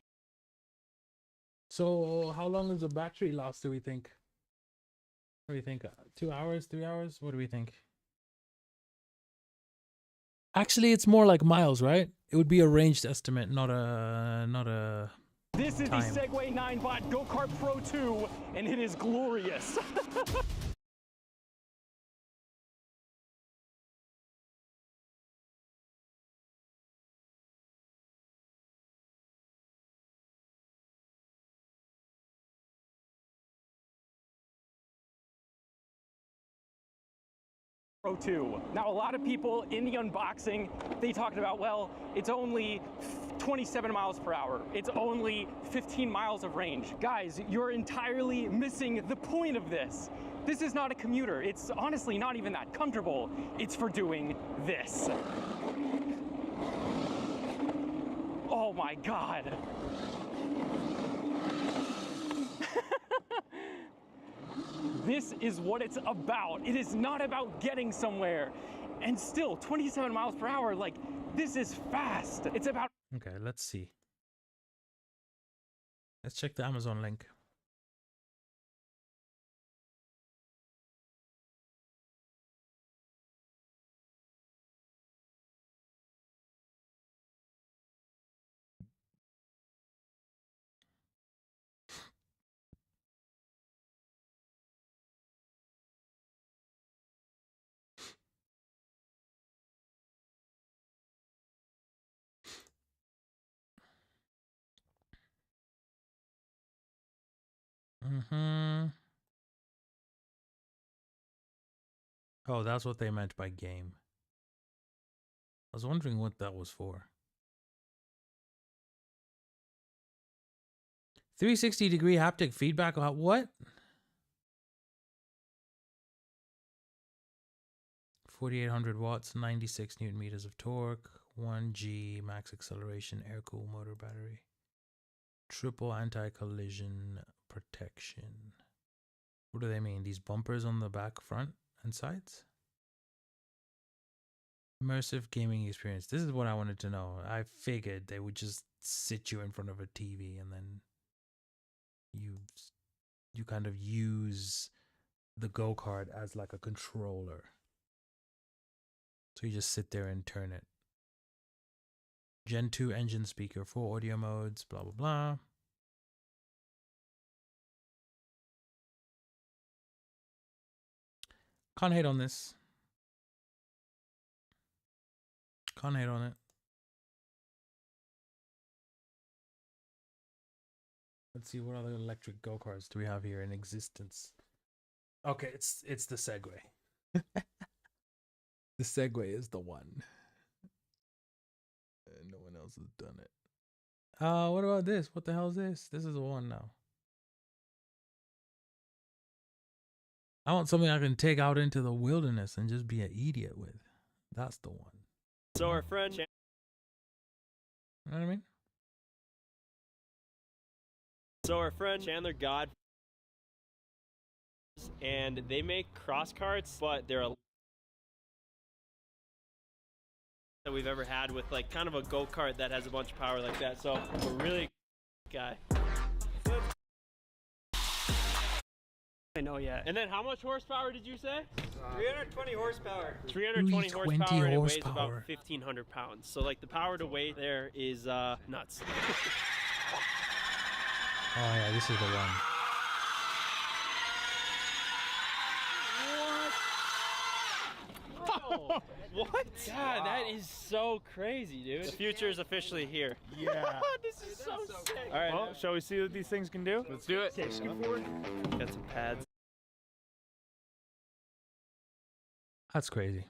So how long does the battery last, do we think? What do we think? 2 hours, 3 hours? What do we think? Actually, it's more like miles, right? It would be a ranged estimate, not a This is time. the Segway 9-Bot Go-Kart Pro 2, and it is glorious. Pro 2. Now, a lot of people in the unboxing, they talked about, well, it's only 27 miles per hour. It's only 15 miles of range. Guys, you're entirely missing the point of this. This is not a commuter. It's honestly not even that comfortable. It's for doing this. Oh my God. This is what it's about. It is not about getting somewhere. And still, 27 miles per hour, like, This is fast. It's about... Okay, let's see. Let's check the Amazon link. Oh, that's what they meant by game. I was wondering what that was for. 360-degree haptic feedback. What? 4,800 watts, 96 newton meters of torque, 1G max acceleration, air-cooled motor battery, triple anti-collision protection. What do they mean? These bumpers on the back, front, and sides? Immersive gaming experience. This is what I wanted to know. I figured they would just sit you in front of a TV and then you kind of use the go-kart as like a controller. So you just sit there and turn it. Gen 2 engine speaker, 4 audio modes, blah, blah, blah. Can't hate on this. Can't hate on it. Let's see, what other electric go-karts do we have here in existence? Okay, it's the Segway. The Segway is the one. No one else has done it. What about this? What the hell is this? This is the one now. I want something I can take out into the wilderness and just be an idiot with. That's the one. So our friend... You know what I mean? So our friend Chandler God, and they make cross carts, but they're a that we've ever had with like kind of a go-kart that has a bunch of power like that. So we're really guy. I know yet. And then how much horsepower did you say? 320 horsepower. 320 horsepower, and it weighs horsepower. about 1,500 pounds. So like the power to weight there is nuts. Oh yeah, this is the one. What? What? God, that is so crazy, dude. The future is officially here. Yeah. This is so sick. All right, Well, shall we see what these things can do? let's do it. Scoot forward. Got some pads. That's crazy.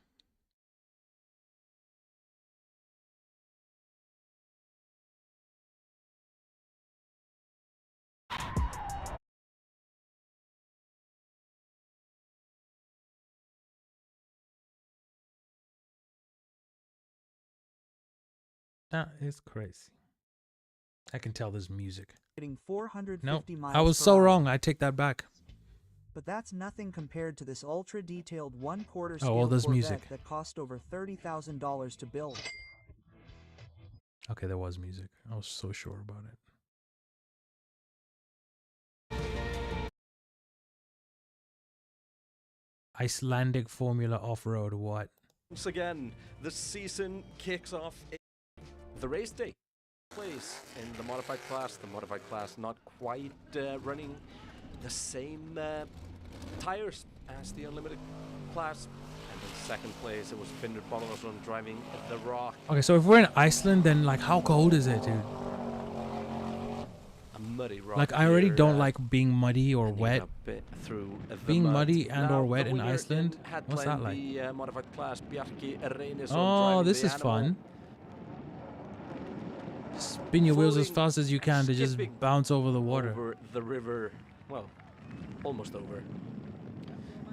That is crazy. I can tell there's music. Hitting 450 No, miles I was per so hour. wrong. I take that back. But that's nothing compared to this ultra-detailed 1/4 Oh, scale well, there's Corvette music. that cost over $30,000 to build. Okay, there was music. I was so sure about it. Icelandic Formula Off-Road, what? Once again, the season kicks off. The race takes place in the modified class. The modified class not quite running the same tires as the unlimited class. And in second place, it was Finder Bottlerson driving the Rock. Okay, so if we're in Iceland, then like how cold is it, dude? A muddy rock. Like I already here, don't like being muddy or ending wet. up, through the Being mud. muddy and Now, or wet the in winner Iceland? What's that headline, like? The modified class, Bjarki Reynisson Oh, driving this the is animal. fun. Spin your wheels as Floating, fast as you can to just skipping bounce over the water. Over the river, well, almost over.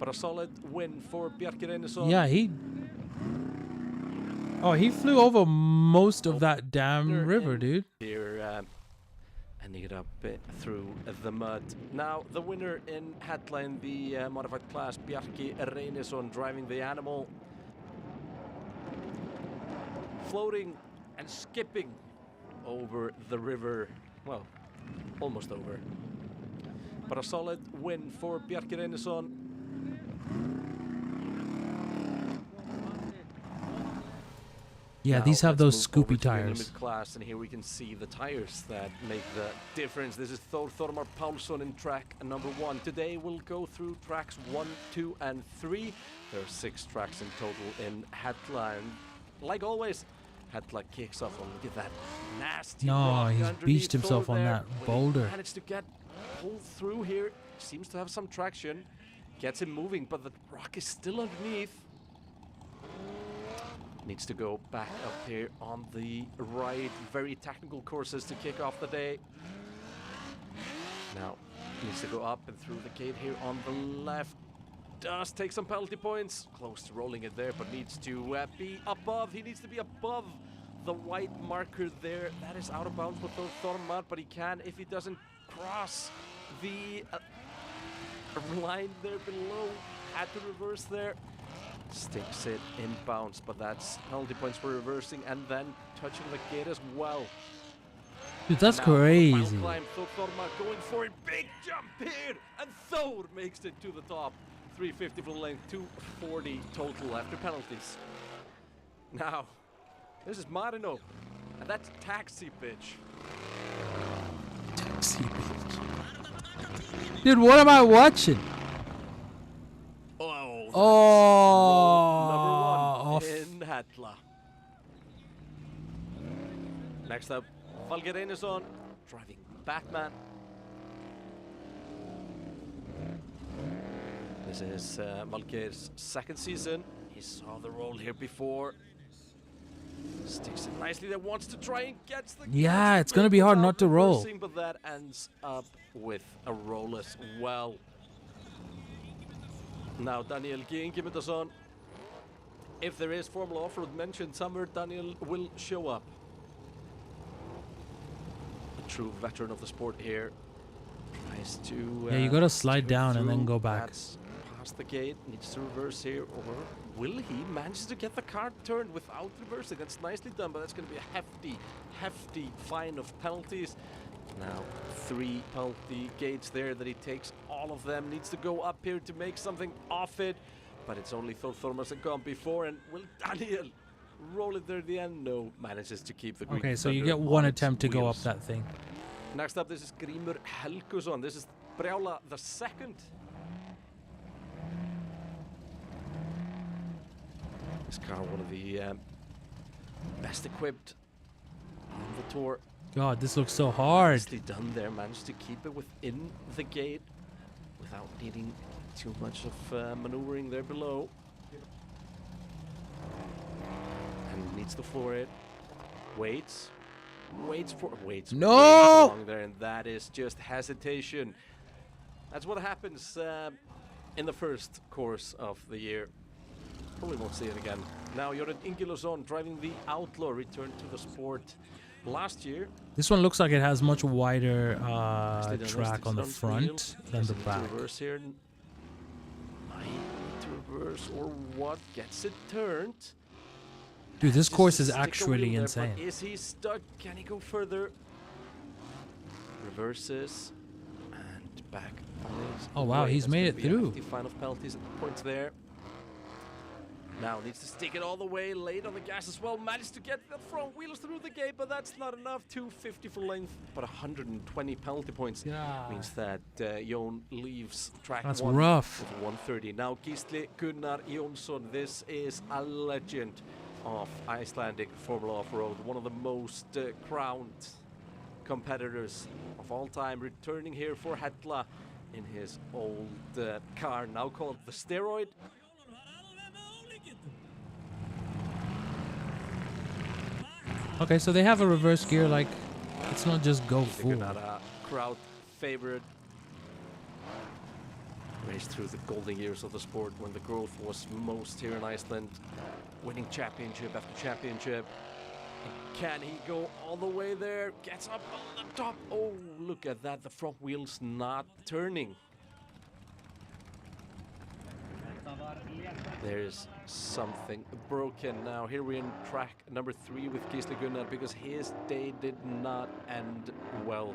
But a solid win for Bjarki Reynisson. Yeah, he... Oh, he flew over most of that damn river, dude. Here, ending it up through the mud. Now, the winner in headline, the modified class, Bjarki Reynisson driving the animal. floating and skipping over the river. Well, almost over. But a solid win for Bjarki Reynisson. Yeah, Now, these have let's those move over scoopy to the tires. Unlimited class, and here we can see the tires that make the difference. This is Thor Thormar Paulsson in track number 1. Today we'll go through tracks 1, 2, and 3. There are 6 tracks in total in Hetla, and like always, Hetla kicks off. Oh, look at that nasty No, rock he's underneath beached himself Thor on there. that Will he boulder. manage to get pulled through here. Seems to have some traction. Gets him moving, but the rock is still underneath. Needs to go back up here on the right. Very technical courses to kick off the day. Now, needs to go up and through the gate here on the left. Does take some penalty points. Close to rolling it there, but needs to be above. He needs to be above the white marker there. That is out of bounds for Thormar, but he can if he doesn't cross the line there below. Had to reverse there. Sticks it in bounds, but that's penalty points for reversing and then touching the gate as well. Dude, that's Now for the final crazy. climb, Thormar going for a big jump here, and Thor makes it to the top. 350 for the length, 240 total after penalties. Now, this is Marino, and that's Taxi Bitch. Taxi bitch. Dude, what am I watching? Oh, number 1 in Hetla. Next up, Valgeir Reynisson driving Batman. This is Valgeir's second season. He saw the roll here before. Sticks it nicely there, wants to try and gets the Yeah, it's gonna be hard not to roll. reversing, but that ends up with a roll as well. Now Daniel Giengimundarson. If there is Formula Off-Road mentioned somewhere, Daniel will show up. A true veteran of the sport here. Tries to Yeah, you gotta slide go down and then through. go back. That's past the gate, needs to reverse here, or will he manage to get the car turned without reversing? That's nicely done, but that's going to be a hefty fine of penalties. Now 3 penalty gates there that he takes all of them. Needs to go up here to make something off it, but it's only Thor Thormar that gone before, and will Daniel roll it there at the end? No, manages to keep the green. Okay, so you Thunder get one on its attempt to go up wheels. that thing. Next up, this is Grímur Helgason. This is Brjála the second. This car, one of the best equipped on the tour. God, this looks so hard. Nicely done there. Managed to keep it within the gate without needing too much of maneuvering there below. And needs to floor it. Waits for No! way too long there, and that is just hesitation. That's what happens in the first course of the year. Probably won't see it again. Now Jordan Ingilusson driving the Outlaw, returned to the sport last year. This one looks like it has much wider Nicely done, track on the sticks it on wheel. front than the Doesn't need to back. reverse here. Might need to reverse or what? Gets it turned. Dude, this Just course to is stick a actually wheel there, insane. But is he stuck? Can he go further? Reverses and back on his Oh, wow, way. he's That's made gonna it be a through. hefty fine of penalties at the points there. Now needs to stick it all the way, late on the gas as well. Managed to get the front wheels through the gate, but that's not enough. 250 for length, but 120 penalty points. Yeah. Means that Jón leaves track That's 1 rough. with 130. Now Gísli Gunnar Jónsson, this is a legend of Icelandic Formula Off-Road. One of the most crowned competitors of all time, returning here for Hetla in his old car, now called the Steroid. Okay, so they have a reverse gear, like, it's not just go full. Not a crowd favorite. Raced through the golden years of the sport when the growth was most here in Iceland, winning championship after championship. And can he go all the way there? Gets up on the top. Oh, look at that. The front wheel's not turning. There's something broken. Now here we're in track number 3 with Gisli Gunnar because his day did not end well.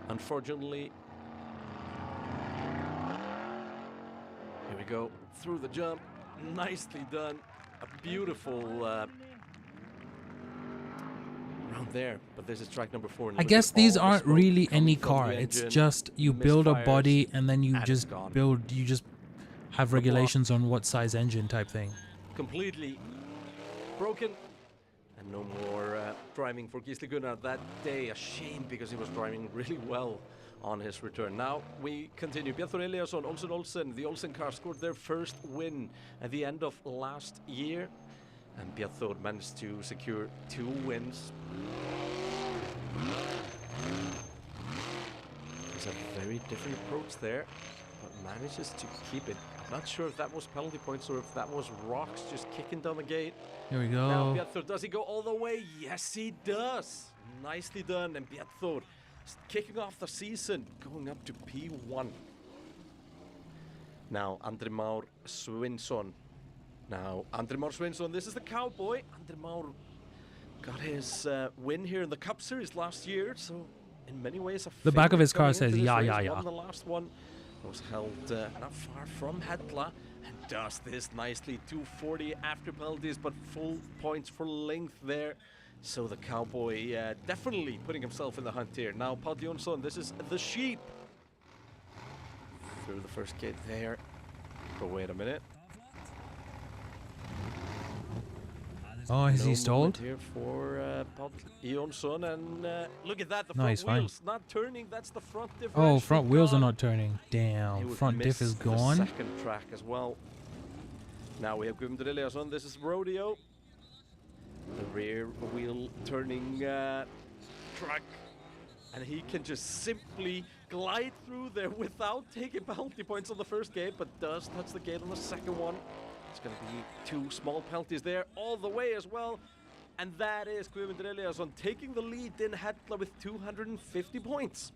Unfortunately, here we go through the jump. Nicely done. A beautiful round there, but this is track number 4. I guess these aren't really any car. It's just you build a body and then you just build, you just have regulations on what size engine type thing. Completely broken, and no more driving for Gisli Gunnar that day. A shame because he was driving really well on his return. Now we continue. Bjartur Eliasson, Olsen. The Olsen car scored their first win at the end of last year, and Bjartur managed to secure 2 wins. There's a very different approach there, but manages to keep it. Not sure if that was penalty points or if that was rocks just kicking down the gate. Here we go. Now Bjartur, does he go all the way? Yes, he does. Nicely done. And Bjartur kicking off the season, going up to P1. Now Andri Már Svinsson. This is the cowboy. Andri Már got his win here in the Cup Series last year, so in many ways the back of his car says yeah. The last one was held not far from Hella and does this nicely. 240 after penalties, but full points for length there. So the cowboy definitely putting himself in the hunt here. Now Páll Jónsson, this is the sheep. Through the first gate there. But wait a minute. Oh, is he stalled? Here for Páll Jónsson, and look at that, the no, front wheels not turning. That's the front diff. Oh, front wheels are not turning. Damn, front diff is gone. The second track as well. Now we have Guðmundur Eliasson. This is Rodeo. The rear wheel turning track, and he can just simply glide through there without taking penalty points on the first gate, but does touch the gate on the second one. It's going to be 2 small penalties there all the way as well. And that is Guðmundur Eliasson taking the lead in Hella with 250 points.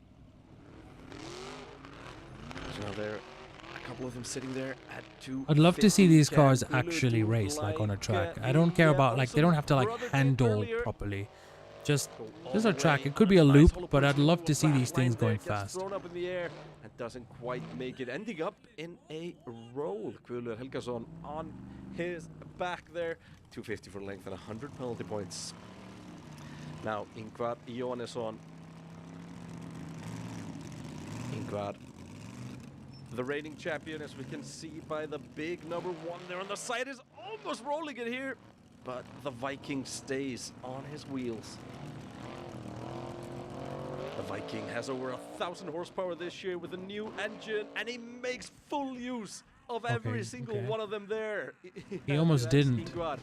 So now there are a couple of them sitting there at 250. I'd love to see these cars actually race like on a track. I don't care about like they don't have to like handle properly. Just a track. It could be a loop, but I'd love to see these things going fast. Thrown up in the air and doesn't quite make it, ending up in a roll. Guðlaugur Helgason on his back there. 250 for length and 100 penalty points. Now Ingvar Jóhannesson. Ingvar, the reigning champion, as we can see by the big number 1 there on the side, is almost rolling it here, but the Viking stays on his wheels. The Viking has over 1,000 horsepower this year with a new engine, and he makes full use of every single one of them there. He almost didn't. Ingvar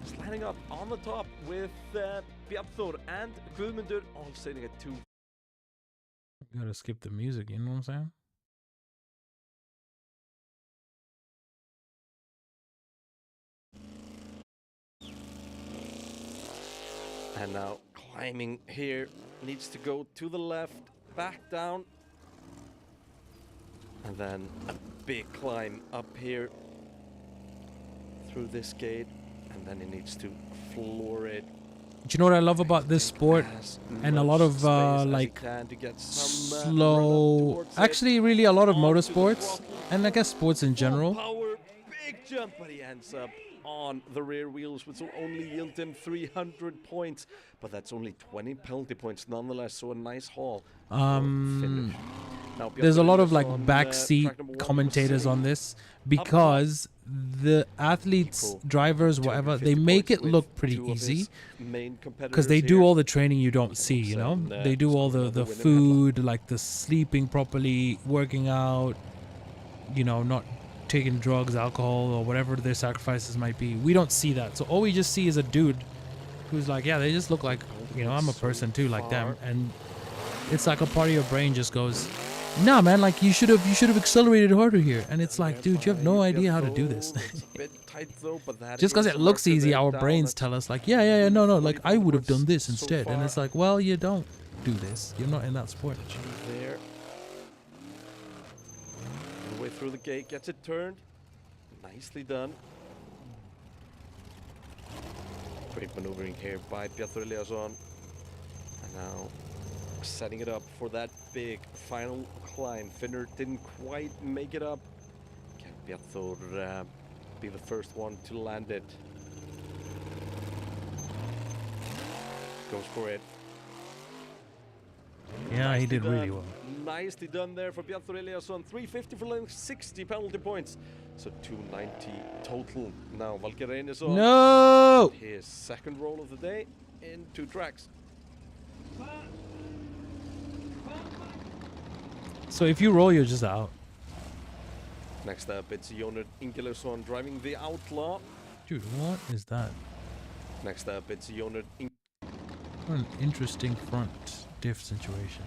is lining up on the top with Bjartur and Guðmundur, all sitting at 2. Gotta skip the music, you know what I'm saying? And now climbing here, needs to go to the left, back down, and then a big climb up here through this gate, and then he needs to floor it. Do you know what I love about this sport and a lot of like slow, actually really a lot of motorsports and I guess sports in general? Power, big jump, but he ends up on the rear wheels, which will only yield him 300 points, but that's only 20 penalty points nonetheless, so a nice haul. There's a lot of like backseat commentators on this because the athletes, drivers, whatever, they make it look pretty easy because they do all the training you don't see, you know? They do all the food, like the sleeping properly, working out, you know, not taking drugs, alcohol, or whatever their sacrifices might be. We don't see that. So all we just see is a dude who's like, yeah, they just look like, you know, I'm a person too, like them. And it's like a part of your brain just goes, nah, man, like you should have accelerated harder here. And it's like, dude, you have no idea how to do this. Just because it looks easy, our brains tell us like, yeah, no, like I would have done this instead. And it's like, well, you don't do this. You're not in that sport. way through the gate, gets it turned. Nicely done. Great maneuvering here by Piotr Eliasson. And now setting it up for that big final climb. Finner didn't quite make it up. Can Piotr be the first one to land it? Goes for it. Yeah, he did really well. Nicely done there for Piotr Eliasson. 350 for length, 60 penalty points. So 290 total. Now Valkeren is on. No! His second roll of the day in 2 tracks. So if you roll, you're just out. Next up, it's Jonas Ingelason driving the Outlaw. Dude, what is that? Next up, it's Jonas. What an interesting front diff situation.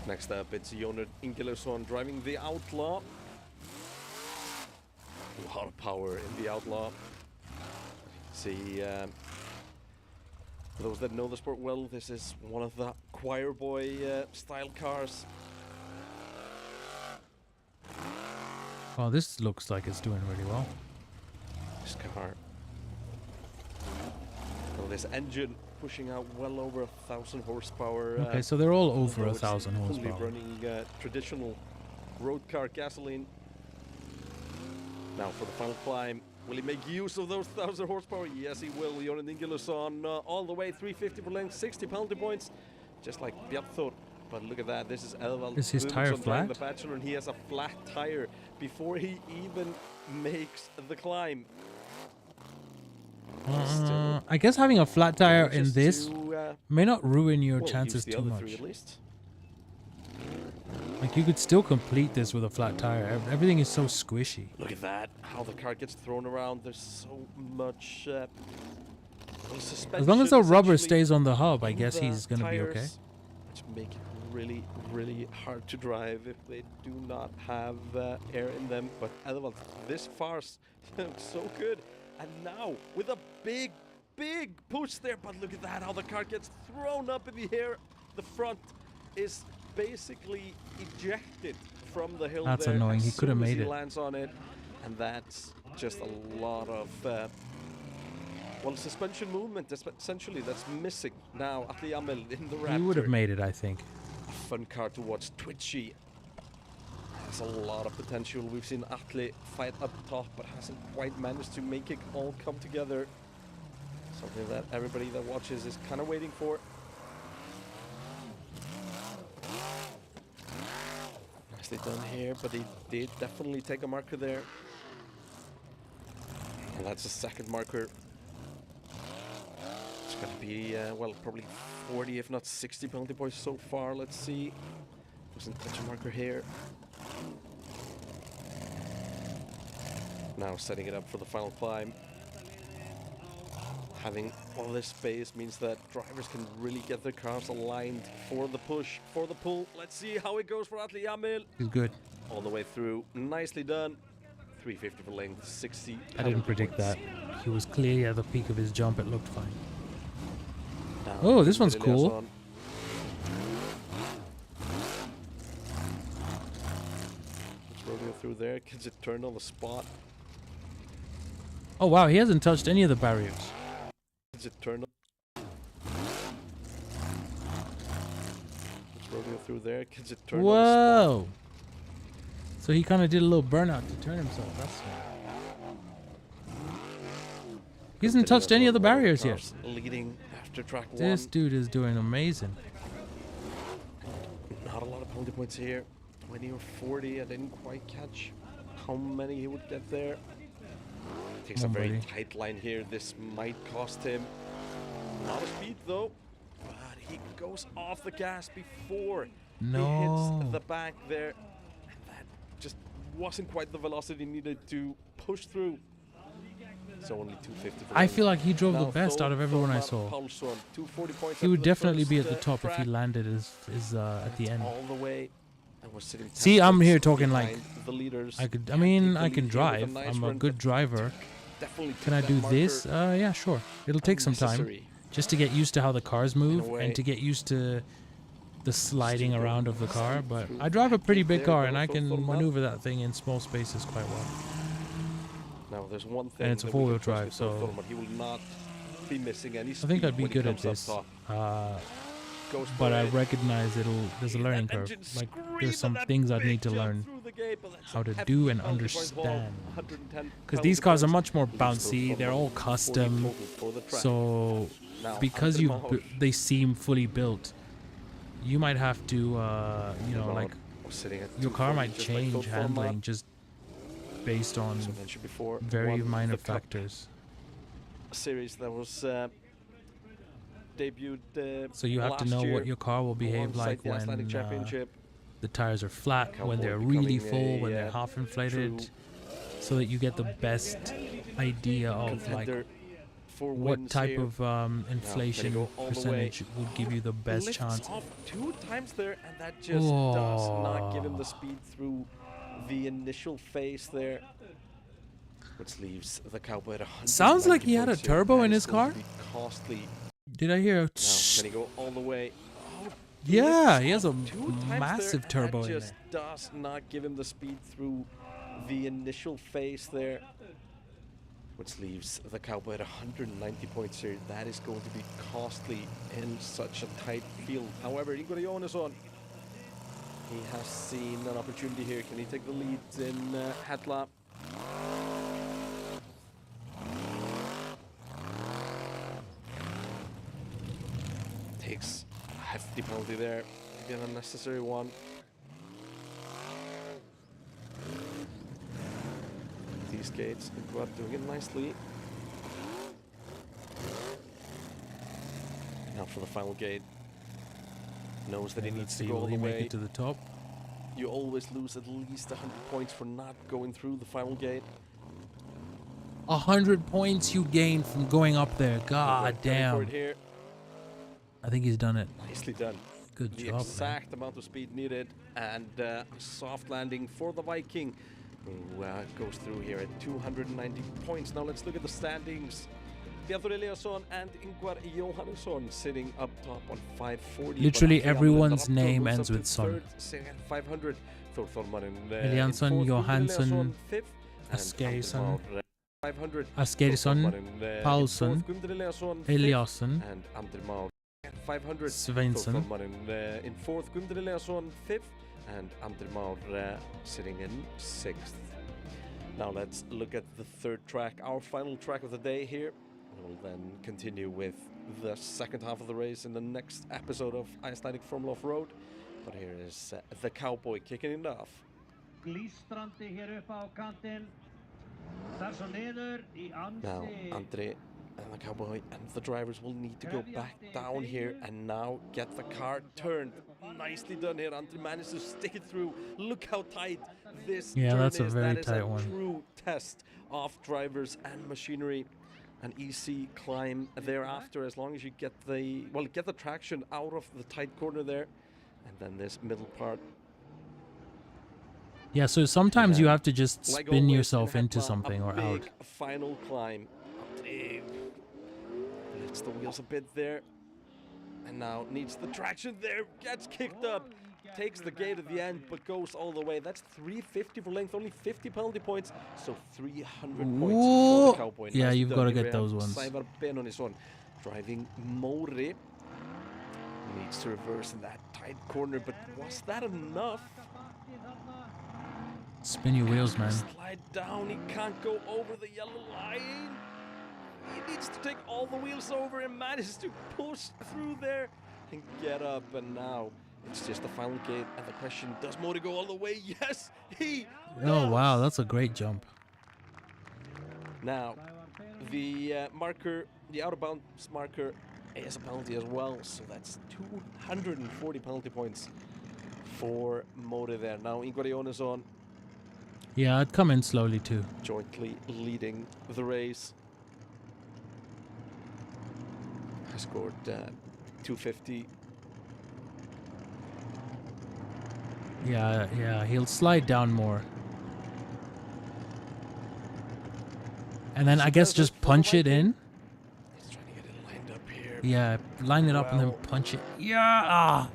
Next up, it's Jonas Ingelason driving the Outlaw. A lot of power in the Outlaw. See, for those that know the sport well, this is one of the choir boy style cars. Well, this looks like it's doing really well. This car. Well, this engine pushing out well over 1,000 horsepower. Okay, so they're all over although it's 1,000 only horsepower. running traditional road car gasoline. Now for the final climb, will he make use of those 1,000 horsepower? Yes, he will. Jonas Ingelason all the way, 350 per length, 60 penalty points, just like Piotr. But look at that, this is Edvald. Is his tire flat? The Bachelor, and he has a flat tire before he even makes the climb. I guess having a flat tire in this to, may not ruin your well, chances use the too other much. 3 at least. Like you could still complete this with a flat tire. Everything is so squishy. Look at that, how the car gets thrown around. There's so much suspension. As long as the rubber essentially stays on the hub, I guess the he's gonna be okay. tires, which make it really, really hard to drive if they do not have air in them. But Edvald, this farce looks so good. And now with a big, big push there. But look at that, how the car gets thrown up in the air. The front is basically ejected from the hill. That's there annoying. as He could have soon as made he it. lands on it, and that's just a lot of well, suspension movement essentially that's missing now. Atli Jamel in the Raptor. He would have made it, I think. A fun car to watch. Twitchy has a lot of potential. We've seen Atli fight up top, but hasn't quite managed to make it all come together. Something that everybody that watches is kind of waiting for. Nicely done here, but he did definitely take a marker there. And that's a second marker. It's going to be, well, probably 40, if not 60 penalty points so far. Let's see. Doesn't touch a marker here. Now setting it up for the final climb. Having all this space means that drivers can really get their cars aligned for the push, for the pull. Let's see how it goes for Atli Jamel. He's good. All the way through. Nicely done. 350 for length, 60. I didn't predict that. He was clearly at the peak of his jump. It looked fine. Now, Oh, this one's cool. Let's rodeo through there. Gets it turned on the spot. Oh wow, he hasn't touched any of the barriers. Gets it turned on. Let's rodeo through there. Gets it turned on the spot. Whoa! So he kind of did a little burnout to turn himself. That's smart. He hasn't touched any of the barriers yet. Leading after track This one. dude is doing amazing. Not a lot of penalty points here. 20 or 40. I didn't quite catch how many he would get there. Takes a very tight line here. This might cost him a lot of speed though. But he goes off the gas before he hits the back there. And that just wasn't quite the velocity needed to push through. So only 250. I feel like he drove the best out of everyone I saw. He would definitely be at the top if he landed at the end. All the way. And was sitting See, I'm here talking like behind the leaders. I could. I mean, I can drive. I'm a good driver. Can I do this? Yeah, sure. It'll take some time, just to get used to how the cars move and to get used to the sliding around of the car, but I drive a pretty big car and I can maneuver that thing in small spaces quite well. Now there's one thing And it's a that we can four-wheel trust drive, with so Thorman. He will not be missing any I speed think I'd be when he good at comes up this. top. Goes But for I it. recognize there's a learning curve. Like there's some things I need to learn how to do and understand. Because these cars are much more bouncy. They're all custom. So because they seem fully built, you might have to you know, like your car might change handling just based on very minor factors. Series that was debuted So you have to know what your car will behave like when the tires are flat, when they're really full, when they're half inflated, so that you get the best idea of like what type of inflation percentage would give you the best chance. Off 2 times there, and that just does not give him the speed through the initial phase there. Which leaves the Cowboy at 100. Sounds like he had a turbo in his car. Costly. Did I hear? Now, can he go all the way? Oh, yeah, he has a 2 times massive there, turbo and in that just there. does not give him the speed through the initial phase there. Which leaves the Cowboy at 190 points here. That is going to be costly in such a tight field. However, Ingvar Jóhannesson, he has seen an opportunity here. Can he take the lead in headlap? Takes a hefty penalty there. Maybe an unnecessary one. These gates, Ingvar doing it nicely. Now for the final gate. Knows that he needs to go all the way. Make it to the top. You always lose at least 100 points for not going through the final gate. 100 points you gain from going up there. God damn. Here. I think he's done it. Nicely done. Good the job, exact amount of speed needed, and a soft landing for the Viking, who goes through here at 290 points. Now let's look at the standings. Bjartur Eliasson and Ingvar Jóhannesson sitting up top on 540. Literally everyone's name ends with son. Sitting at 500. Thor Thormarin Eliasson, Johansson, Asgeirsson, Asgeirsson, Paulsson, Eliasson, and Andri Már 500. Svensson. In 4th, Gunder Eliasson 5th, and Andri Már sitting in 6th. Now let's look at the 3rd track, our final track of the day here. We'll then continue with the second half of the race in the next episode of Icelandic Formula Off-Road. But here is the Cowboy kicking it off. Now, Andri and the Cowboy and the drivers will need to go back down here and now get the car turned. Nicely done here. Andri managed to stick it through. Look how tight this turn that's a is. very That is tight a one. true test of drivers and machinery. An easy climb thereafter, as long as you get the traction out of the tight corner there, and then this middle part. Yeah, so sometimes you have to just Like spin always yourself in into headlamp, something or a out. big final climb. Lifts the wheels a bit there, and now needs the traction there. Gets kicked up, takes the gate at the end, but goes all the way. That's 350 for length, only 50 penalty points, so 300 points for the Cowboy. Yeah, Nicely you've done. got to Here get we those have ones. Sævar Benónýsson driving Móri. Needs to reverse in that tight corner, but was that enough? Spin your wheels, man. Slide down, he can't go over the yellow line. He needs to take all the wheels over and manages to push through there and get up. And now it's just the final gate. And the question, does Móri go all the way? Yes, he does. Oh, wow, that's a great jump. Now, the marker, the out of bounds marker is a penalty as well. So that's 240 penalty points for Móri there. Now, Ingvar Jóhannesson Yeah, I'd come in slowly too. jointly leading the race. Has scored 250. Yeah, he'll slide down more. And then I guess just punch it in. He's trying to get it lined up here. Yeah, line it up and then punch it. Yeah!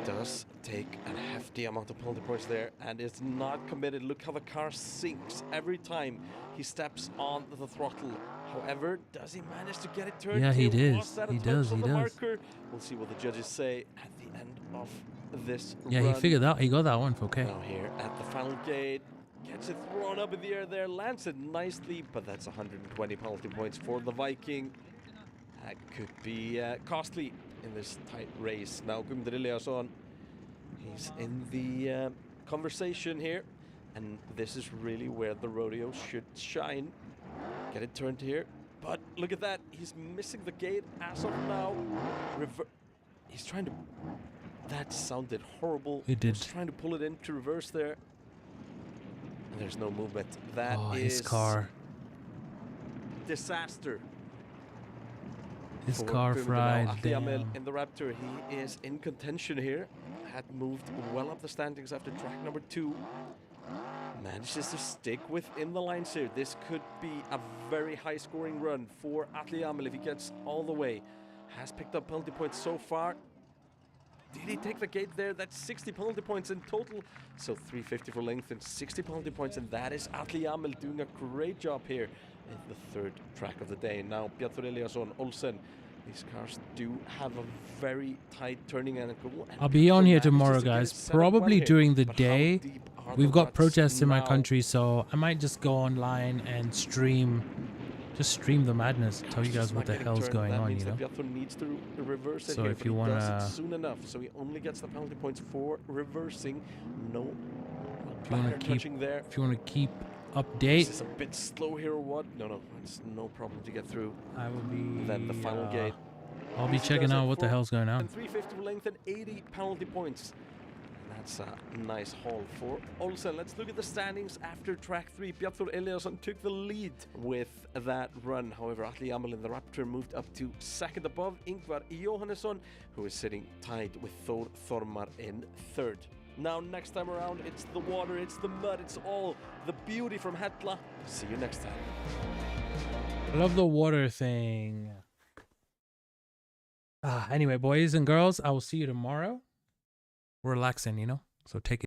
does take a hefty amount of penalty points there and is not committed. Look how the car sinks every time he steps on the throttle. However, does he manage to get it turned? Yeah, he here? does. Was that a He touch does. on He the does. marker? We'll see what the judges say at the end of this Yeah, run. he figured out. He got that one for okay. Now here at the final gate, gets it thrown up in the air there, lands it nicely, but that's 120 penalty points for the Viking. That could be costly in this tight race. Now Guðmundur Eliasson, he's in the conversation here, and this is really where the rodeo should shine. Get it turned here, but look at that, he's missing the gate as of now. He's trying to, that sounded horrible. It did. He's trying to pull it into reverse there. And there's no movement. That is his car. Disaster. His for car Guðmundur. fried. Atli Damn. Amel in the Raptor, he is in contention here. Had moved well up the standings after track number 2. Manages to stick within the lines here. This could be a very high scoring run for Atli Amel if he gets all the way. Has picked up penalty points so far. Did he take the gate there? That's 60 penalty points in total. So 350 for length and 60 penalty points, and that is Atli Amel doing a great job here in the third track of the day. Now Bjartur Eliasson, Olsen. These cars do have a very tight turning angle. I'll be on here tomorrow, guys. Probably during the day. We've got protests in my country, so I might just go online and stream. Just stream the madness. Tell you guys what the hell's going on, you know. Needs to reverse it So here, if but you he does wanna, it soon enough, so he only gets the penalty points for reversing. No. if you wanna touching there. if you wanna keep update, Is this a bit slow here or what? No, it's no problem to get through. I will be. Then the final gate. I'll be checking out what the hell's going on. And 350 for length and 80 penalty points. That's a nice haul for Olsen. Let's look at the standings after track 3. Bjartur Eliasson took the lead with that run. However, Atli Amel in the Raptor moved up to second above Ingvar Jóhannesson, who is sitting tied with Thor Thormar in third. Now, next time around, it's the water, it's the mud, it's all the beauty from Hella. See you next time. I love the water thing. Anyway, boys and girls, I will see you tomorrow. We're relaxing, you know, so take it.